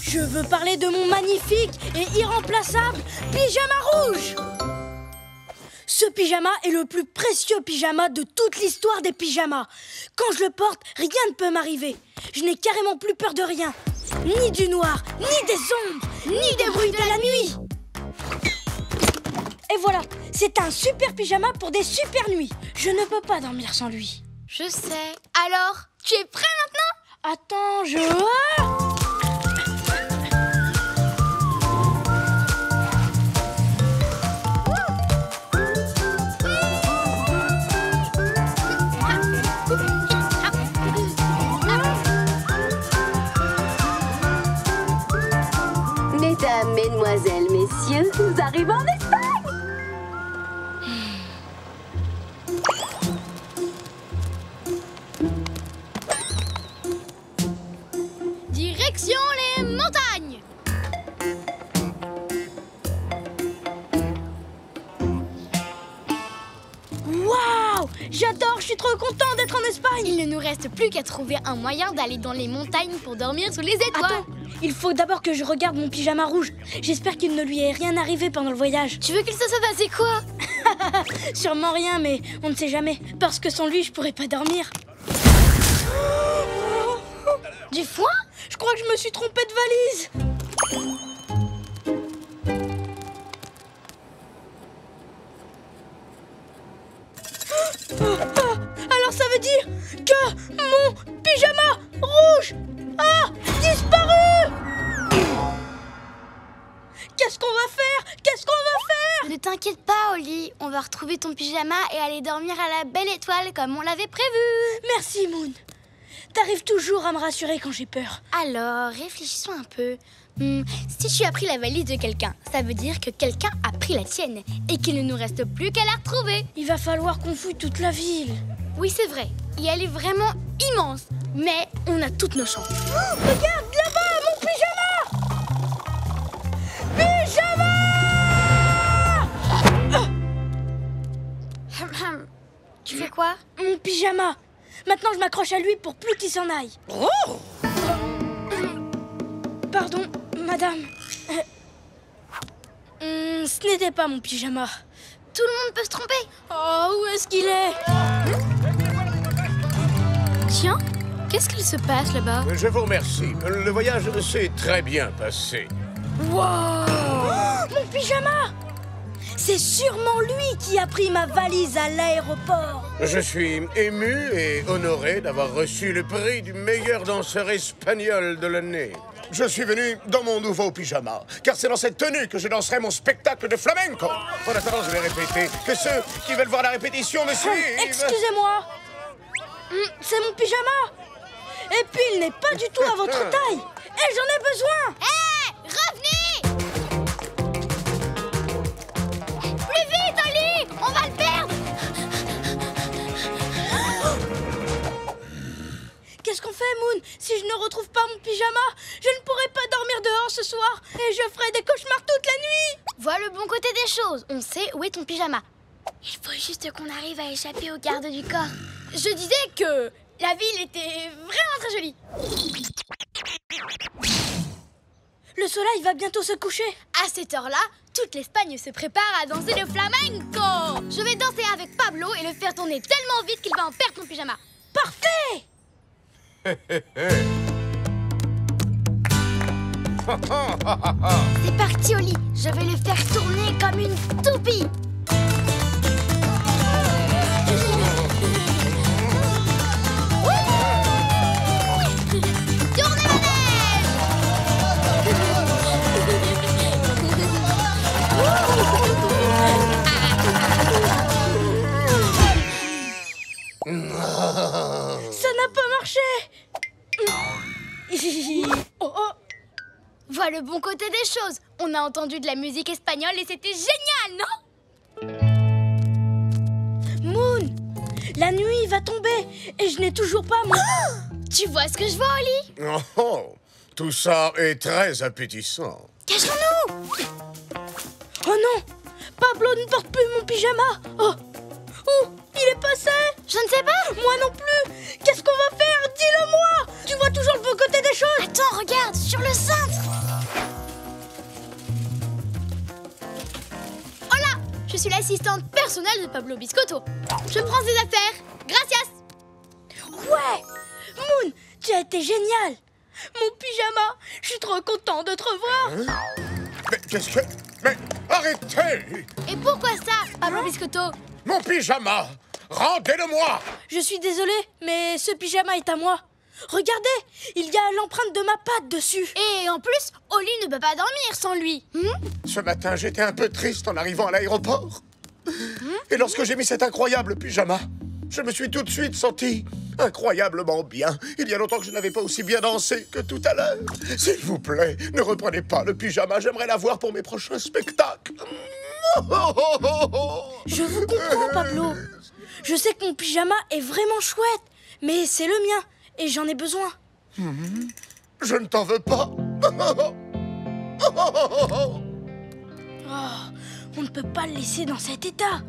Je veux parler de mon magnifique et irremplaçable pyjama rouge. Ce pyjama est le plus précieux pyjama de toute l'histoire des pyjamas. Quand je le porte, rien ne peut m'arriver. Je n'ai carrément plus peur de rien. Ni du noir, ni des ombres, ni des bruits de la nuit. Et voilà, c'est un super pyjama pour des super nuits. Je ne peux pas dormir sans lui. Je sais. Alors, tu es prêt maintenant? Attends, je... Mesdames, mesdemoiselles, messieurs, nous arrivons en Espagne. Direction les montagnes. Waouh! J'adore, je suis trop content d'être en Espagne. Il ne nous reste plus qu'à trouver un moyen d'aller dans les montagnes pour dormir sous les étoiles. Attends, il faut d'abord que je regarde mon pyjama rouge. J'espère qu'il ne lui est rien arrivé pendant le voyage. Tu veux qu'il se soit passé quoi? Sûrement rien, mais on ne sait jamais. Parce que sans lui, je pourrais pas dormir. Du foin? Je crois que je me suis trompée de valise. Alors ça veut dire que mon pyjama rouge a disparu. Qu'est-ce qu'on va faire? Qu'est-ce qu'on va faire? Ne t'inquiète pas, Oli. On va retrouver ton pyjama et aller dormir à la belle étoile comme on l'avait prévu. Merci, Moon. T'arrives toujours à me rassurer quand j'ai peur. Alors, réfléchissons un peu. Si tu as pris la valise de quelqu'un, ça veut dire que quelqu'un a pris la tienne et qu'il ne nous reste plus qu'à la retrouver. Il va falloir qu'on fouille toute la ville. Oui, c'est vrai. Et elle est vraiment immense. Mais on a toutes nos chances. Oh, regarde, là-bas, mon pyjama! Pyjama! Tu fais quoi? Mon pyjama. Maintenant, je m'accroche à lui pour plus qu'il s'en aille. Oh! Pardon, madame. Ce n'était pas mon pyjama. Tout le monde peut se tromper. Oh, où est-ce qu'il est? Tiens, qu'est-ce qu'il se passe là-bas? Je vous remercie. Le voyage s'est très bien passé. Wow! Oh, mon pyjama! C'est sûrement lui qui a pris ma valise à l'aéroport. Je suis ému et honoré d'avoir reçu le prix du meilleur danseur espagnol de l'année. Je suis venu dans mon nouveau pyjama, car c'est dans cette tenue que je danserai mon spectacle de flamenco. En attendant, je vais répéter que ceux qui veulent voir la répétition me suivent. Excusez-moi. C'est mon pyjama. Et puis, il n'est pas du tout à votre taille. Et j'en ai besoin. Hé, revenez! Plus vite, Oli! On va le perdre! Qu'est-ce qu'on fait, Moon? Si je ne retrouve pas mon pyjama, je ne pourrai pas dormir dehors ce soir. Et je ferai des cauchemars toute la nuit. Vois le bon côté des choses. On sait où est ton pyjama. Il faut juste qu'on arrive à échapper aux gardes du corps. Je disais que la ville était vraiment très jolie. Le soleil va bientôt se coucher. À cette heure-là, toute l'Espagne se prépare à danser le flamenco. Je vais danser avec Pablo et le faire tourner tellement vite qu'il va en perdre ton pyjama. Parfait! C'est parti, Oli. Je vais le faire tourner comme une toupie. Tournez la neige. Ça n'a pas marché. Oh, oh. Vois le bon côté des choses. On a entendu de la musique espagnole et c'était génial, non? Moon, la nuit va tomber et je n'ai toujours pas mon... Tu vois ce que je vois, Oli? Oh, tout ça est très appétissant. Cachons-nous! Oh non, Pablo ne porte plus mon pyjama. Oh, où il est passé? Je ne sais pas. Moi non plus. Qu'est-ce qu'on va faire? Dis-le-moi. Tu vois toujours le bon côté des choses. Attends, regarde, sur le cintre. Hola, je suis l'assistante personnelle de Pablo Biscotto. Je prends ses affaires. Gracias. Ouais, Moon, tu as été génial. Mon pyjama, je suis trop content de te revoir. Mais qu'est-ce que... Mais arrêtez! Et pourquoi ça, Pablo Biscotto? Mon pyjama! Rendez-le-moi! Je suis désolée, mais ce pyjama est à moi. Regardez, il y a l'empreinte de ma patte dessus. Et en plus, Oli ne peut pas dormir sans lui. Ce matin, j'étais un peu triste en arrivant à l'aéroport. Et lorsque j'ai mis cet incroyable pyjama, je me suis tout de suite senti incroyablement bien. Il y a longtemps que je n'avais pas aussi bien dansé que tout à l'heure. S'il vous plaît, ne reprenez pas le pyjama. J'aimerais l'avoir pour mes prochains spectacles. Je vous comprends, Pablo. Je sais que mon pyjama est vraiment chouette, mais c'est le mien et j'en ai besoin. Je ne t'en veux pas. Oh, on ne peut pas le laisser dans cet état.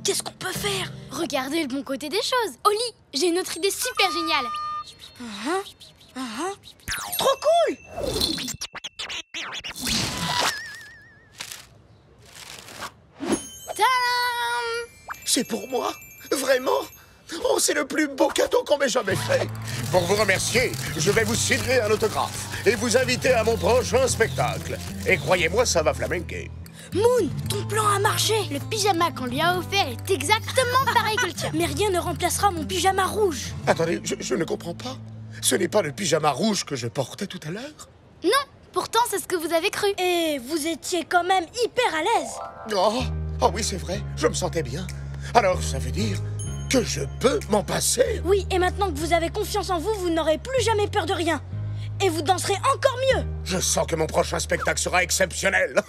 Qu'est-ce qu'on peut faire? Regardez le bon côté des choses. Oli, j'ai une autre idée super géniale. Trop cool! Tadam! C'est pour moi? Vraiment? Oh, c'est le plus beau cadeau qu'on m'ait jamais fait. Pour vous remercier, je vais vous signer un autographe et vous inviter à mon prochain spectacle. Et croyez-moi, ça va flamenquer. Moon, ton plan a marché. Le pyjama qu'on lui a offert est exactement pareil que le tien. Mais rien ne remplacera mon pyjama rouge. Attendez, je ne comprends pas. Ce n'est pas le pyjama rouge que je portais tout à l'heure? Non, pourtant c'est ce que vous avez cru. Et vous étiez quand même hyper à l'aise. Oh oui, c'est vrai, je me sentais bien. Alors, ça veut dire que je peux m'en passer? Oui, et maintenant que vous avez confiance en vous, vous n'aurez plus jamais peur de rien. Et vous danserez encore mieux. Je sens que mon prochain spectacle sera exceptionnel.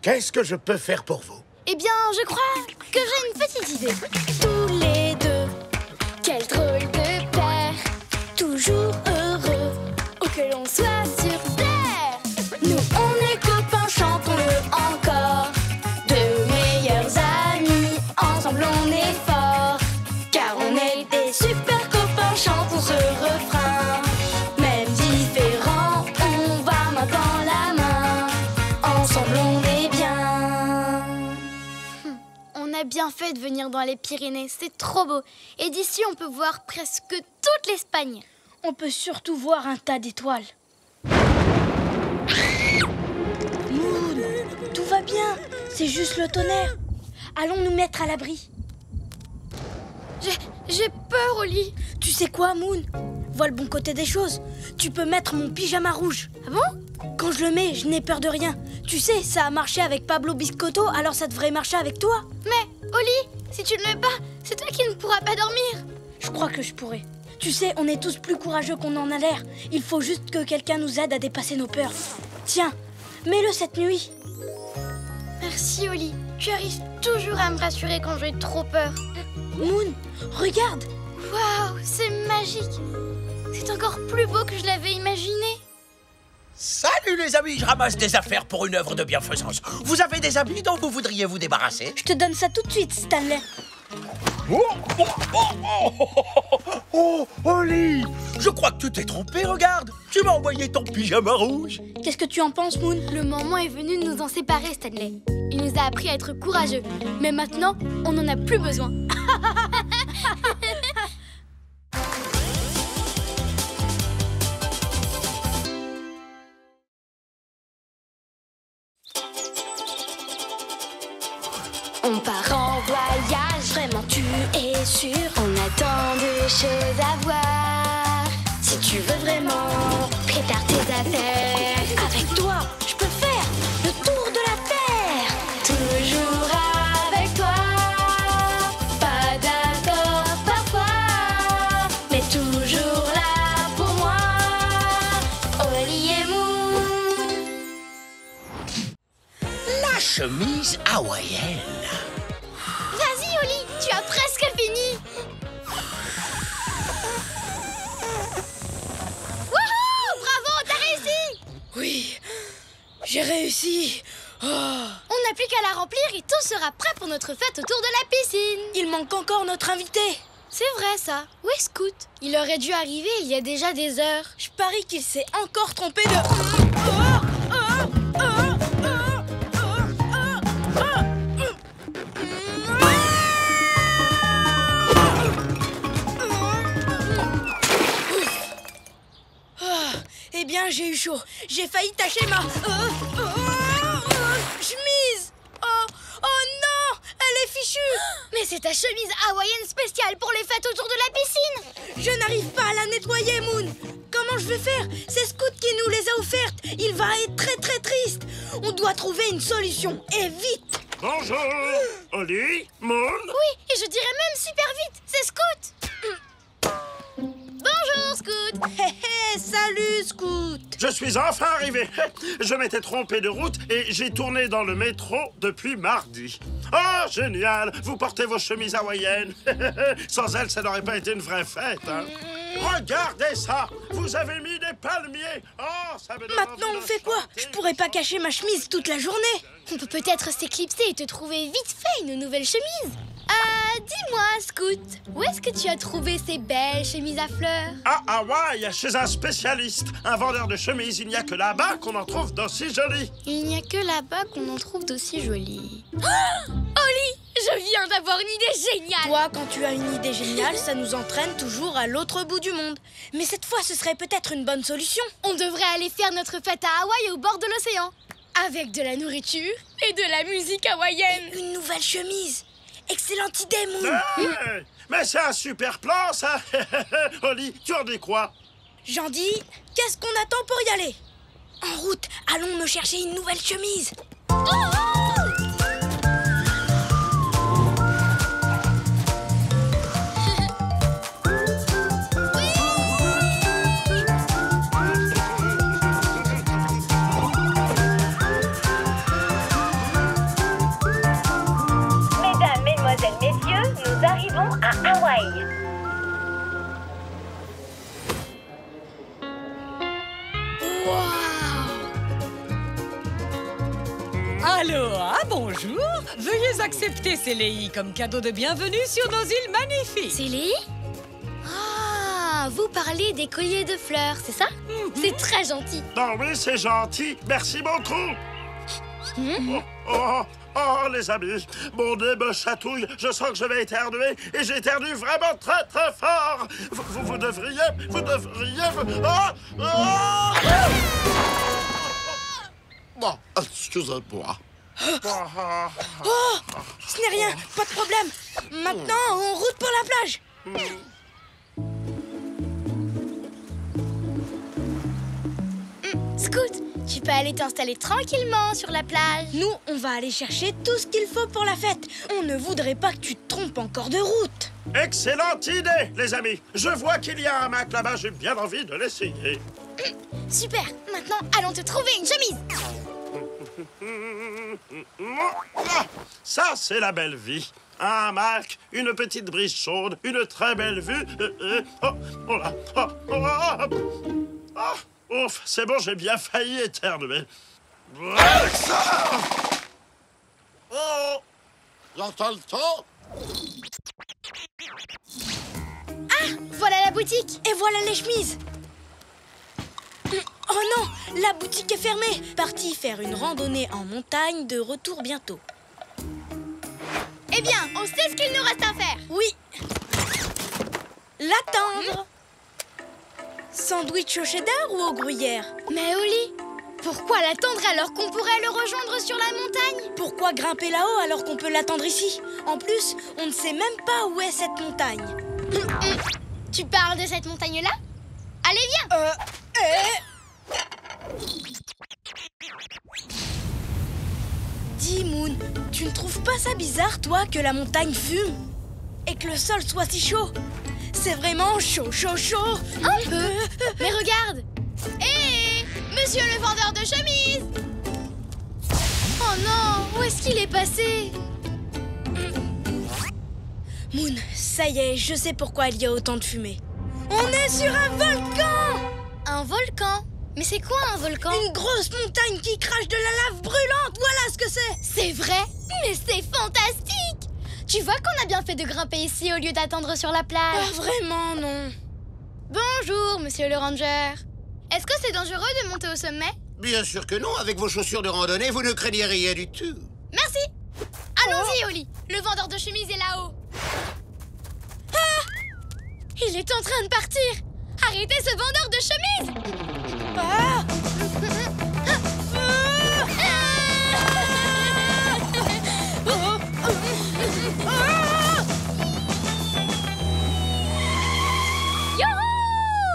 Qu'est-ce que je peux faire pour vous? Eh bien, je crois que j'ai une petite idée. Tous les deux, quel drôle de paire, toujours heureux, où que l'on soit sur terre. Nous on est copains, chantons-le encore, de meilleurs amis, ensemble on est forts, car on est des super copains, chantons ce refrain. Même différents, on va main dans la main, ensemble on est bien. On a bien fait de venir dans les Pyrénées, c'est trop beau. Et d'ici, on peut voir presque toute l'Espagne. On peut surtout voir un tas d'étoiles. Moon, tout va bien. C'est juste le tonnerre. Allons nous mettre à l'abri. J'ai peur, Oli. Tu sais quoi, Moon? Vois le bon côté des choses. Tu peux mettre mon pyjama rouge. Ah bon? Quand je le mets, je n'ai peur de rien. Tu sais, ça a marché avec Pablo Biscotto, alors ça devrait marcher avec toi. Mais, Oli, si tu ne le mets pas, c'est toi qui ne pourras pas dormir. Je crois que je pourrais. Tu sais, on est tous plus courageux qu'on en a l'air. Il faut juste que quelqu'un nous aide à dépasser nos peurs. Tiens, mets-le cette nuit. Merci, Oli. Tu arrives toujours à me rassurer quand j'ai trop peur. Moon, regarde. Waouh, c'est magique. C'est encore plus beau que je l'avais imaginé. Salut les amis, je ramasse des affaires pour une œuvre de bienfaisance. Vous avez des habits dont vous voudriez vous débarrasser? Je te donne ça tout de suite, Stanley. Oh, Oli, je crois que tu t'es trompé, regarde. Tu m'as envoyé ton pyjama rouge. Qu'est-ce que tu en penses, Moon? Le moment est venu de nous en séparer, Stanley. Il nous a appris à être courageux. Mais maintenant, on n'en a plus besoin. On part en voyage, vraiment tu es sûr. On a tant de choses à voir. Si tu veux vraiment, prépare tes affaires. Avec toi, je peux faire le tour de la terre. Toujours avec toi. Pas d'accord parfois, mais toujours là pour moi. Oli et Moon. La chemise hawaïenne. Vas-y, Oli, tu as presque fini. Wouhou! Bravo, t'as réussi! Oui, j'ai réussi. Oh. On n'a plus qu'à la remplir et tout sera prêt pour notre fête autour de la piscine. Il manque encore notre invité. C'est vrai ça. Où est Scoot? Il aurait dû arriver il y a déjà des heures. Je parie qu'il s'est encore trompé de... Eh bien, j'ai eu chaud. J'ai failli tacher ma... chemise. Oh non, elle est fichue. Mais c'est ta chemise hawaïenne spéciale pour les fêtes autour de la piscine. Je n'arrive pas à la nettoyer, Moon. Comment je vais faire? C'est Scoot qui nous les a offertes. Il va être très très triste. On doit trouver une solution, et vite. Bonjour, Oli, Moon. Oui, et je dirais même super vite, c'est Scoot. Bonjour, Scoot. Hé hé, salut, Scoot. Je suis enfin arrivé. Je m'étais trompé de route et j'ai tourné dans le métro depuis mardi. Oh, génial! Vous portez vos chemises hawaïennes. Sans elles, ça n'aurait pas été une vraie fête, hein? Regardez ça! Vous avez mis des palmiers! Oh, ça me donne Maintenant, envie on de fait quoi? chanter. Je pourrais pas cacher ma chemise toute la journée. On peut peut-être s'éclipser et te trouver vite fait une nouvelle chemise. Dis-moi, Scoot, où est-ce que tu as trouvé ces belles chemises à fleurs? À Hawaï, chez un spécialiste, un vendeur de chemises, il n'y a que là-bas qu'on en trouve d'aussi jolies. Il n'y a que là-bas qu'on en trouve d'aussi jolies. Oli, je viens d'avoir une idée géniale. Toi, quand tu as une idée géniale, ça nous entraîne toujours à l'autre bout du monde. Mais cette fois, ce serait peut-être une bonne solution. On devrait aller faire notre fête à Hawaï au bord de l'océan. Avec de la nourriture et de la musique hawaïenne. Une nouvelle chemise. Excellente idée, Moon. Hey, mais c'est un super plan, ça. Oli, tu en dis quoi? J'en dis, qu'est-ce qu'on attend pour y aller? En route, allons me chercher une nouvelle chemise. Mesdames, mesdemoiselles, messieurs, nous arrivons à Hawaï. Aloha, bonjour. Veuillez accepter ces léis comme cadeau de bienvenue sur nos îles magnifiques. Célie? Ah, vous parlez des colliers de fleurs, c'est ça? C'est très gentil. Non, oui, c'est gentil. Merci beaucoup. Oh, les amis, mon nez me chatouille. Je sens que je vais éternuer et j'éternue vraiment très, très fort. Vous devriez... Bon, excusez-moi. Oh, ce n'est rien, pas de problème. Maintenant, en route pour la plage. Scoot, tu peux aller t'installer tranquillement sur la plage. Nous, on va aller chercher tout ce qu'il faut pour la fête. On ne voudrait pas que tu te trompes encore de route. Excellente idée, les amis. Je vois qu'il y a un Mac là-bas. J'ai bien envie de l'essayer. Super, maintenant allons te trouver une chemise. Ça, c'est la belle vie. Un Mac, une petite brise chaude, une très belle vue. Ouf, c'est bon, j'ai bien failli éternuer. Oh, j'entends le temps. Voilà la boutique. Et voilà les chemises. Oh non, la boutique est fermée. Parti faire une randonnée en montagne, de retour bientôt. Eh bien, on sait ce qu'il nous reste à faire. Oui. L'attendre. Sandwich au cheddar ou au gruyère? Mais Oli, pourquoi l'attendre alors qu'on pourrait le rejoindre sur la montagne? Pourquoi grimper là-haut alors qu'on peut l'attendre ici? En plus, on ne sait même pas où est cette montagne. Tu parles de cette montagne-là? Allez, viens. Dis, Moon, tu ne trouves pas ça bizarre, toi, que la montagne fume? Et que le sol soit si chaud? C'est vraiment chaud, chaud, chaud. Un peu. Mais regarde. Hé, monsieur le vendeur de chemises. Oh non, où est-ce qu'il est passé? Moon, ça y est, je sais pourquoi il y a autant de fumée. On est sur un volcan! Un volcan? Mais c'est quoi un volcan? Une grosse montagne qui crache de la lave brûlante, voilà ce que que c'est. C'est vrai? Mais c'est fantastique! Tu vois qu'on a bien fait de grimper ici au lieu d'attendre sur la plage. Pas vraiment, non. Bonjour, monsieur le ranger. Est-ce que c'est dangereux de monter au sommet? Bien sûr que non, avec vos chaussures de randonnée, vous ne craignez rien du tout. Merci. Allons-y, Oli. Le vendeur de chemises est là-haut. Ah! Il est en train de partir. Arrêtez ce vendeur de chemises. Ah!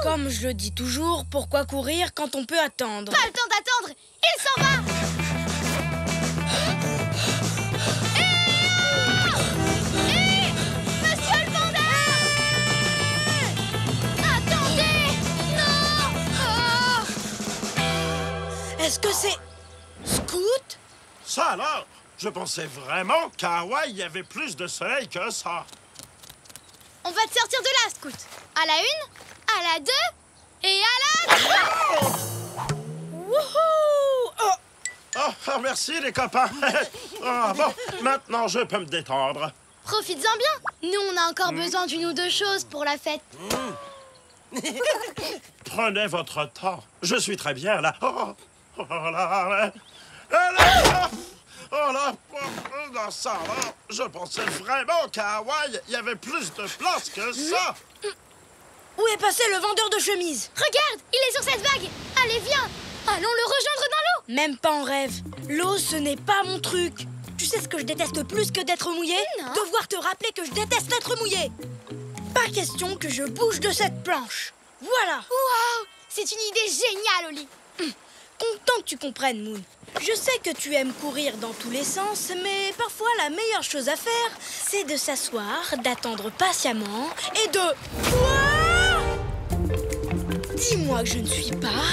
Comme je le dis toujours, pourquoi courir quand on peut attendre? Pas le temps d'attendre. Il s'en va. Monsieur le vendeur! Attendez! Non! Est-ce que c'est... Scoot? Ça alors? Je pensais vraiment qu'à Hawaï, il y avait plus de soleil que ça. On va te sortir de là, Scoot. À la 1, à la 2 et à la 3. Wouhou! Oh, merci les copains. Bon, maintenant je peux me détendre. Profites-en bien. Nous, on a encore besoin d'une ou deux choses pour la fête. Prenez votre temps. Je suis très bien là. Oh là. Oh là, dans ça, là, je pensais vraiment qu'à Hawaï, il y avait plus de place que ça. Où est passé le vendeur de chemises? Regarde, il est sur cette vague. Allez, viens. Allons le rejoindre dans l'eau. Même pas en rêve. L'eau, ce n'est pas mon truc. Tu sais ce que je déteste plus que d'être mouillé? Non. Devoir te rappeler que je déteste être mouillé. Pas question que je bouge de cette planche. Voilà. Waouh, c'est une idée géniale, Oli. Content que tu comprennes, Moon. Je sais que tu aimes courir dans tous les sens, mais parfois la meilleure chose à faire, c'est de s'asseoir, d'attendre patiemment et de... Quoi? Dis-moi que je ne suis pas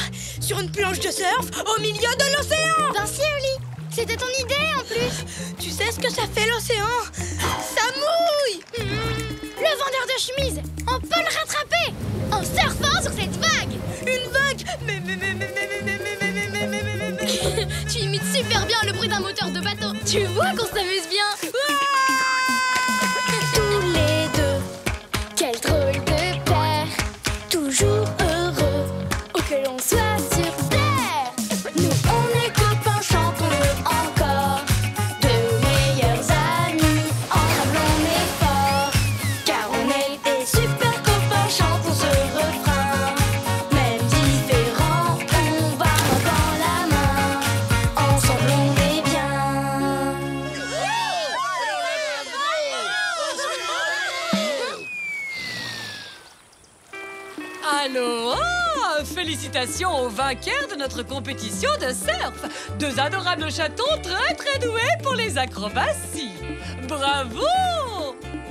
sur une planche de surf au milieu de l'océan. Vinci, Oli, c'était ton idée en plus. Tu sais ce que ça fait l'océan? Ça mouille. Le vendeur de chemises, on peut le rattraper en surfant sur cette vague. Une vague? Tu imites super bien le bruit d'un moteur de bateau. Tu vois qu'on s'amuse bien. Tous les deux, quel drôle de paire. Toujours heureux, où que l'on soit sur terre. Nous on est copains, chantons-le encore. Deux meilleurs amis, ensemble on est forts. Car on est des super copains, chantons ce refrain. Même différents, on va main dans la main. Ensemble on est bien. Alors, félicitations aux vainqueurs de notre compétition de surf. Deux adorables chatons très très doués pour les acrobaties. Bravo!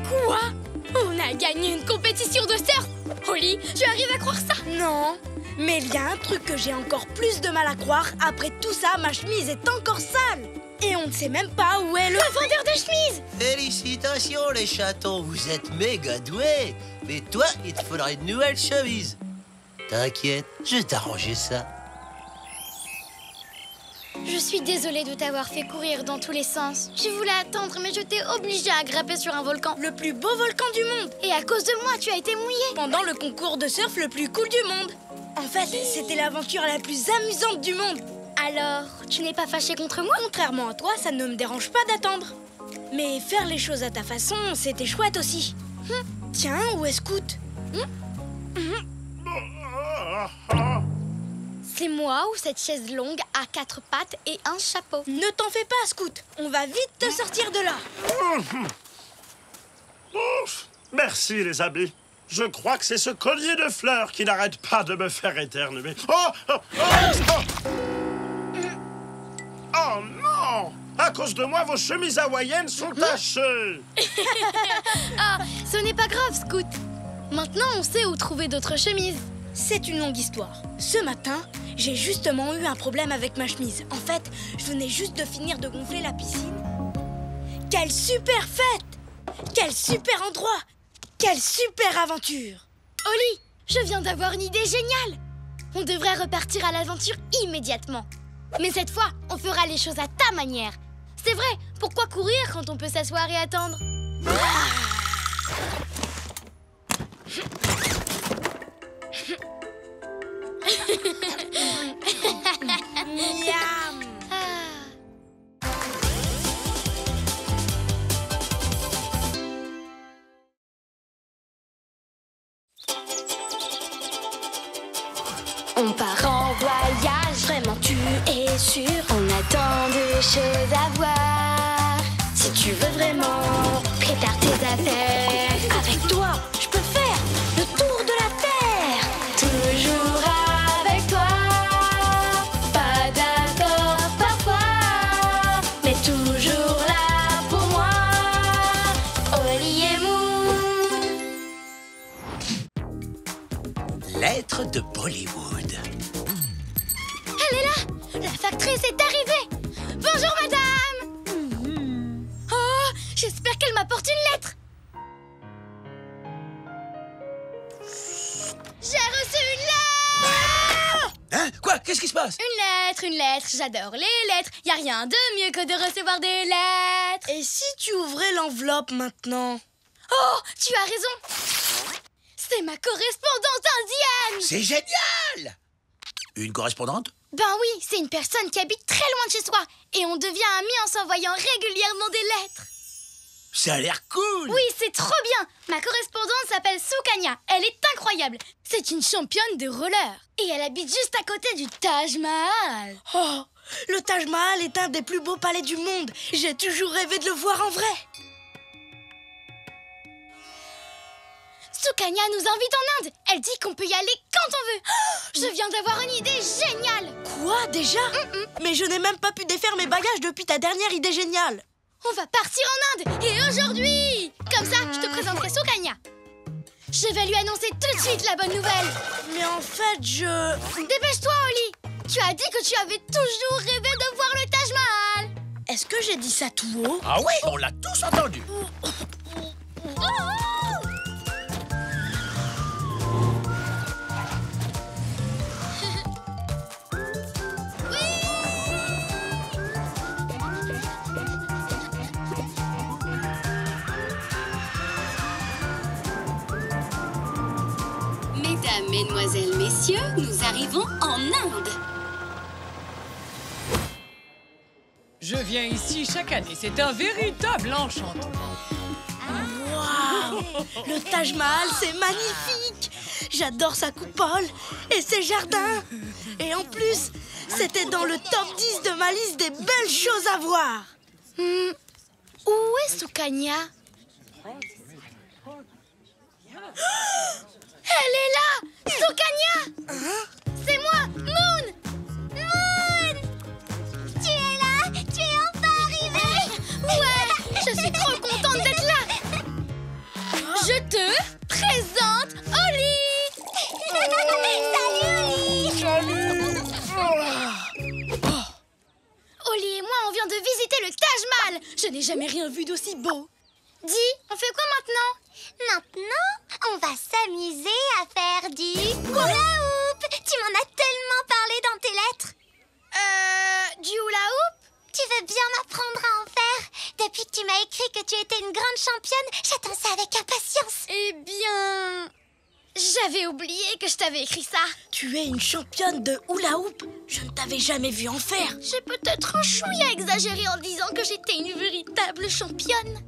Quoi? On a gagné une compétition de surf. Oli, tu arrives à croire ça? Non, mais il y a un truc que j'ai encore plus de mal à croire. Après tout ça, ma chemise est encore sale. Et on ne sait même pas où est le vendeur de chemises. Félicitations les chatons, vous êtes méga doués. Mais toi, il te faudra une nouvelle chemise. T'inquiète, je vais t'arranger ça. Je suis désolée de t'avoir fait courir dans tous les sens. Je voulais attendre, mais je t'ai obligée à grimper sur un volcan. Le plus beau volcan du monde. Et à cause de moi, tu as été mouillée. Pendant le concours de surf le plus cool du monde. En fait, c'était l'aventure la plus amusante du monde. Alors, tu n'es pas fâchée contre moi? Contrairement à toi, ça ne me dérange pas d'attendre. Mais faire les choses à ta façon, c'était chouette aussi. Tiens, où est Scoot? C'est moi ou cette chaise longue à 4 pattes et un chapeau? Ne t'en fais pas, Scoot. On va vite te sortir de là. Merci les amis. Je crois que c'est ce collier de fleurs qui n'arrête pas de me faire éternuer. Oh non! À cause de moi, vos chemises hawaïennes sont tachées. Ah, ce n'est pas grave, Scoot. Maintenant, on sait où trouver d'autres chemises. C'est une longue histoire. Ce matin, j'ai justement eu un problème avec ma chemise. En fait, je venais juste de finir de gonfler la piscine. Quelle super fête! Quel super endroit! Quelle super aventure! Oli, je viens d'avoir une idée géniale. On devrait repartir à l'aventure immédiatement. Mais cette fois, on fera les choses à ta manière. C'est vrai, pourquoi courir quand on peut s'asseoir et attendre? Miam. On part en voyage, vraiment tu es sûr. On a tant de choses à voir. Si tu veux vraiment, prépare tes affaires. Avec toi, je peux faire le tour de la terre. Toujours avec toi. Pas d'accord parfois, mais toujours là pour moi. Oli et Moon. Lettre de Bollywood. Elle est là! La factrice est arrivée! Bonjour, madame! Oh, j'espère qu'elle m'apporte une lettre! J'ai reçu une lettre! Hein? Quoi? Qu'est-ce qui se passe? Une lettre, j'adore les lettres. Y a rien de mieux que de recevoir des lettres. Et si tu ouvrais l'enveloppe maintenant? Oh, tu as raison! C'est ma correspondante indienne! C'est génial! Une correspondante? Ben oui, c'est une personne qui habite très loin de chez soi. Et on devient amis en s'envoyant régulièrement des lettres. Ça a l'air cool! Oui, c'est trop bien! Ma correspondante s'appelle Sukanya. Elle est incroyable. C'est une championne de roller. Et elle habite juste à côté du Taj Mahal. Oh, le Taj Mahal est un des plus beaux palais du monde. J'ai toujours rêvé de le voir en vrai. Sukanya nous invite en Inde. Elle dit qu'on peut y aller quand on veut. Je viens d'avoir une idée géniale. Quoi, déjà? Mais je n'ai même pas pu défaire mes bagages depuis ta dernière idée géniale. On va partir en Inde. Et aujourd'hui! Comme ça, je te présenterai Sukanya. Je vais lui annoncer tout de suite la bonne nouvelle. Mais en fait, Dépêche-toi, Oli. Tu as dit que tu avais toujours rêvé de voir le Taj Mahal. Est-ce que j'ai dit ça tout haut? Ah oui, on l'a tous entendu. Mesdames, Mesdemoiselles, Messieurs, nous arrivons en Inde. Je viens ici chaque année, c'est un véritable enchantement. Waouh! Le Taj Mahal, c'est magnifique! J'adore sa coupole et ses jardins. Et en plus, c'était dans le top 10 de ma liste des belles choses à voir. Où est Sukanya? Elle est là! Sukanya! C'est moi, Moon! Moon! Tu es là? Tu es enfin arrivée? Ouais! Je suis trop contente d'être là! Je te présente Oli! Salut, Oli! Oli et moi, on vient de visiter le Taj Mahal! Je n'ai jamais rien vu d'aussi beau! Dis, on fait quoi maintenant? Maintenant, on va s'amuser à faire du hula hoop. Tu m'en as tellement parlé dans tes lettres. Du hula hoop? Tu veux bien m'apprendre à en faire? Depuis que tu m'as écrit que tu étais une grande championne, j'attends ça avec impatience. Eh bien... J'avais oublié que je t'avais écrit ça. Tu es une championne de hula hoop. Je ne t'avais jamais vue en faire. J'ai peut-être un chouïa exagéré en disant que j'étais une véritable championne.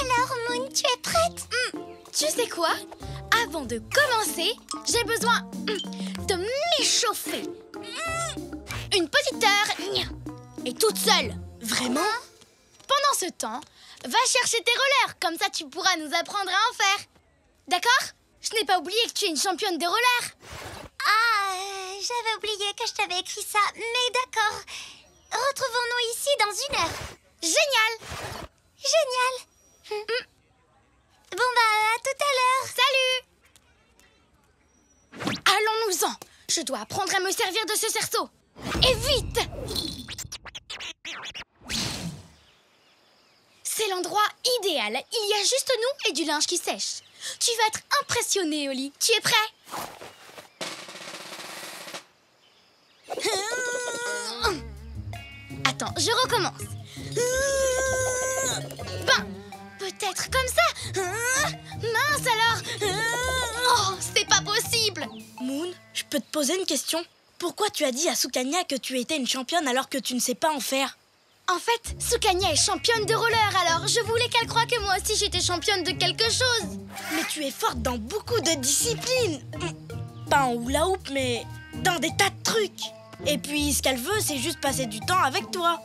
Alors, Moon, tu es prête? Tu sais quoi? Avant de commencer, j'ai besoin de m'échauffer. Une petite heure, et toute seule. Vraiment? Pendant ce temps, va chercher tes rollers. Comme ça, tu pourras nous apprendre à en faire. D'accord? Je n'ai pas oublié que tu es une championne de roller. J'avais oublié que je t'avais écrit ça, mais d'accord. Retrouvons-nous ici dans 1 heure. Génial! Génial! Bon à tout à l'heure. Salut! Allons-nous-en. Je dois apprendre à me servir de ce cerceau. Et vite! C'est l'endroit idéal. Il y a juste nous et du linge qui sèche. Tu vas être impressionné, Oli. Tu es prêt? Attends Attends, je recommence. Ben, peut-être comme ça. Mince alors. Oh, c'est pas possible. Moon, je peux te poser une question? Pourquoi tu as dit à Sukanya que tu étais une championne alors que tu ne sais pas en faire? En fait, Sukanya est championne de roller, alors je voulais qu'elle croie que moi aussi j'étais championne de quelque chose. Mais tu es forte dans beaucoup de disciplines. Pas en hula hoop, mais dans des tas de trucs. Et puis, ce qu'elle veut, c'est juste passer du temps avec toi.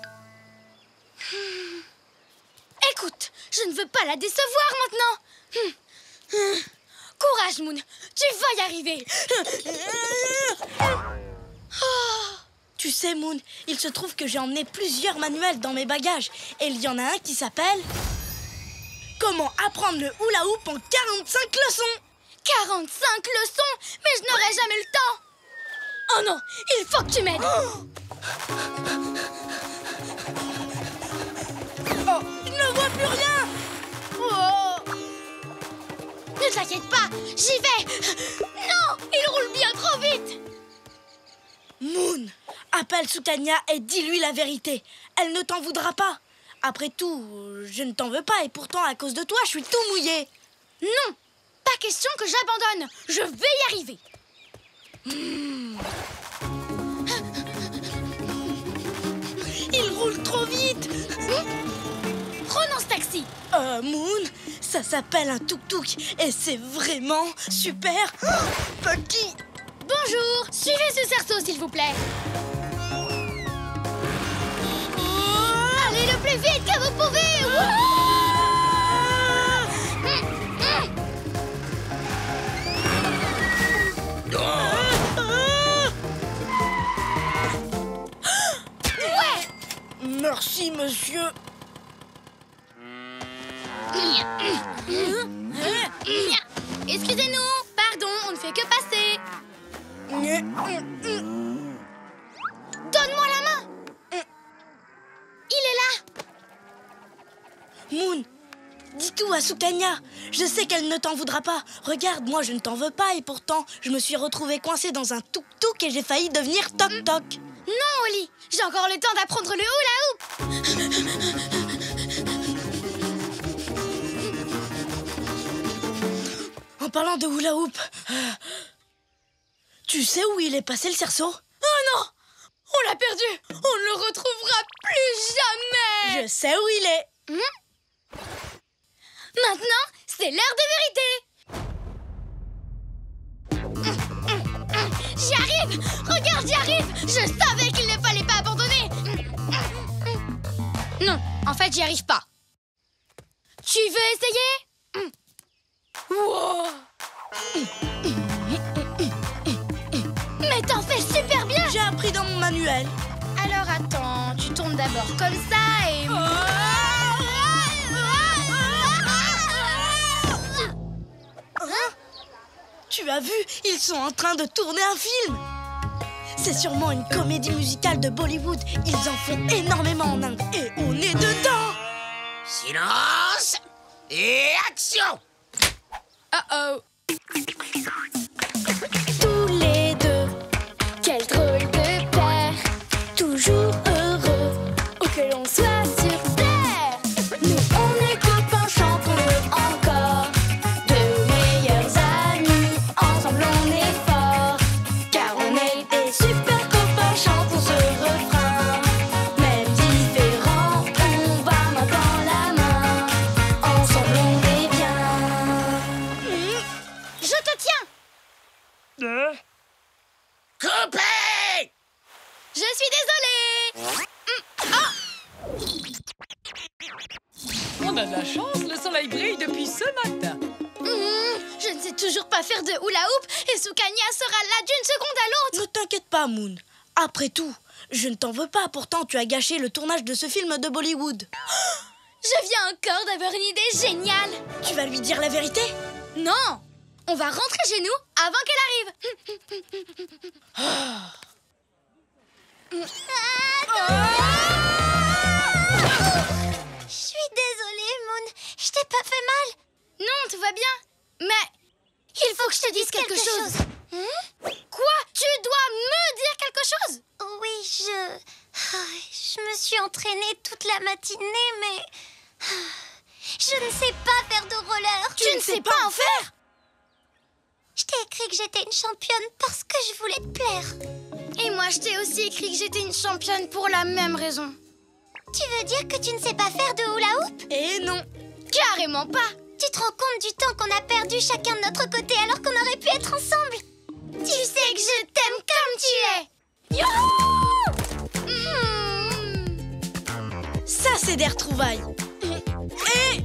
Écoute, je ne veux pas la décevoir maintenant. Courage, Moon, tu vas y arriver. Tu sais, Moon, il se trouve que j'ai emmené plusieurs manuels dans mes bagages. Et il y en a un qui s'appelle... Comment apprendre le hula hoop en 45 leçons. 45 leçons? Mais je n'aurai jamais le temps. Oh non, il faut que tu m'aides. Oh, je ne vois plus rien. Oh. Ne t'inquiète pas, j'y vais. Non, il roule bien trop vite. Moon, appelle Sukanya et dis-lui la vérité. Elle ne t'en voudra pas. Après tout, je ne t'en veux pas et pourtant, à cause de toi, je suis tout mouillé. Non, pas question que j'abandonne. Je vais y arriver. Il roule trop vite. Prenons ce taxi. Moon, ça s'appelle un tuk-tuk et c'est vraiment super petit. Bonjour, suivez ce cerceau s'il vous plaît. Allez le plus vite que vous pouvez. Ouais. Merci, monsieur. Excusez-nous, pardon, on ne fait que passer. Donne-moi la main. Il est là. Moon, dis tout à Sukanya. Je sais qu'elle ne t'en voudra pas. Regarde, moi je ne t'en veux pas et pourtant je me suis retrouvée coincée dans un tuk-tuk et j'ai failli devenir toc-toc. Non, Oli, j'ai encore le temps d'apprendre le hula hoop. En parlant de hula hoop, tu sais où il est passé le cerceau? Oh non, on l'a perdu. On ne le retrouvera plus jamais. Je sais où il est. Maintenant, c'est l'heure de vérité. J'y arrive. Regarde, j'y arrive. Je savais qu'il ne fallait pas abandonner. Non, en fait, j'y arrive pas. Tu veux essayer? Wow. Mais t'en fais super bien. J'ai appris dans mon manuel. Alors attends, tu tournes d'abord comme ça et... Tu as vu, ils sont en train de tourner un film. C'est sûrement une comédie musicale de Bollywood. Ils en font énormément en Inde et on est dedans. Silence et action. Oh. Tous les deux, quel drôle de paire. Toujours heureux, où que l'on soit sur terre. Nous on est copains, chantons-le encore. De meilleurs amis, ensemble on est forts. Car on est des super copains, chantons ce refrain. Même différents, on va main dans la main. Ensemble on est bien. Je te tiens. Coupé. Je suis désolée. On a de la chance, le soleil brille depuis ce matin. Je ne sais toujours pas faire de hula hoop et Sukanya sera là d'une seconde à l'autre. Ne t'inquiète pas, Moon. Après tout, je ne t'en veux pas. Pourtant, tu as gâché le tournage de ce film de Bollywood. Je viens encore d'avoir une idée géniale. Tu vas lui dire la vérité? Non, on va rentrer chez nous avant qu'elle arrive. Je suis désolée, Moon. Je t'ai pas fait mal. Non, tout va bien. Mais il faut que je te dise quelque chose. Quoi? Tu dois me dire quelque chose? Oui, je me suis entraînée toute la matinée, mais je ne sais pas faire de roller. Tu ne sais pas en faire? Je t'ai écrit que j'étais une championne parce que je voulais te plaire. Et moi, je t'ai aussi écrit que j'étais une championne pour la même raison. Tu veux dire que tu ne sais pas faire de hula hoop? Eh non. Carrément pas. Tu te rends compte du temps qu'on a perdu chacun de notre côté alors qu'on aurait pu être ensemble? Tu sais que je t'aime comme tu es. Youhou! Ça, c'est des retrouvailles. Et...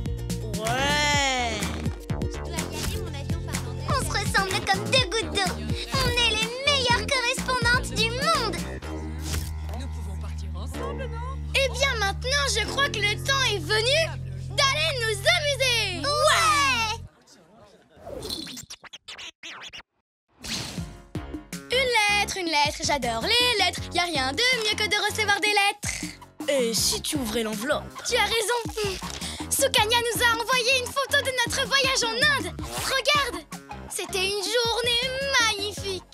ouais. Je dois y aller, mon avion part dans 2 heures. On se ressemble comme 2 gouttes d'eau. On est les meilleures correspondantes du monde. Nous pouvons partir ensemble, non? Eh bien, maintenant, je crois que le temps est venu d'aller nous amuser. Ouais! Une lettre, j'adore les lettres. Y a rien de mieux que de recevoir des lettres. Et si tu ouvrais l'enveloppe? Tu as raison. Sukanya nous a envoyé une photo de notre voyage en Inde. Regarde, c'était une journée magnifique.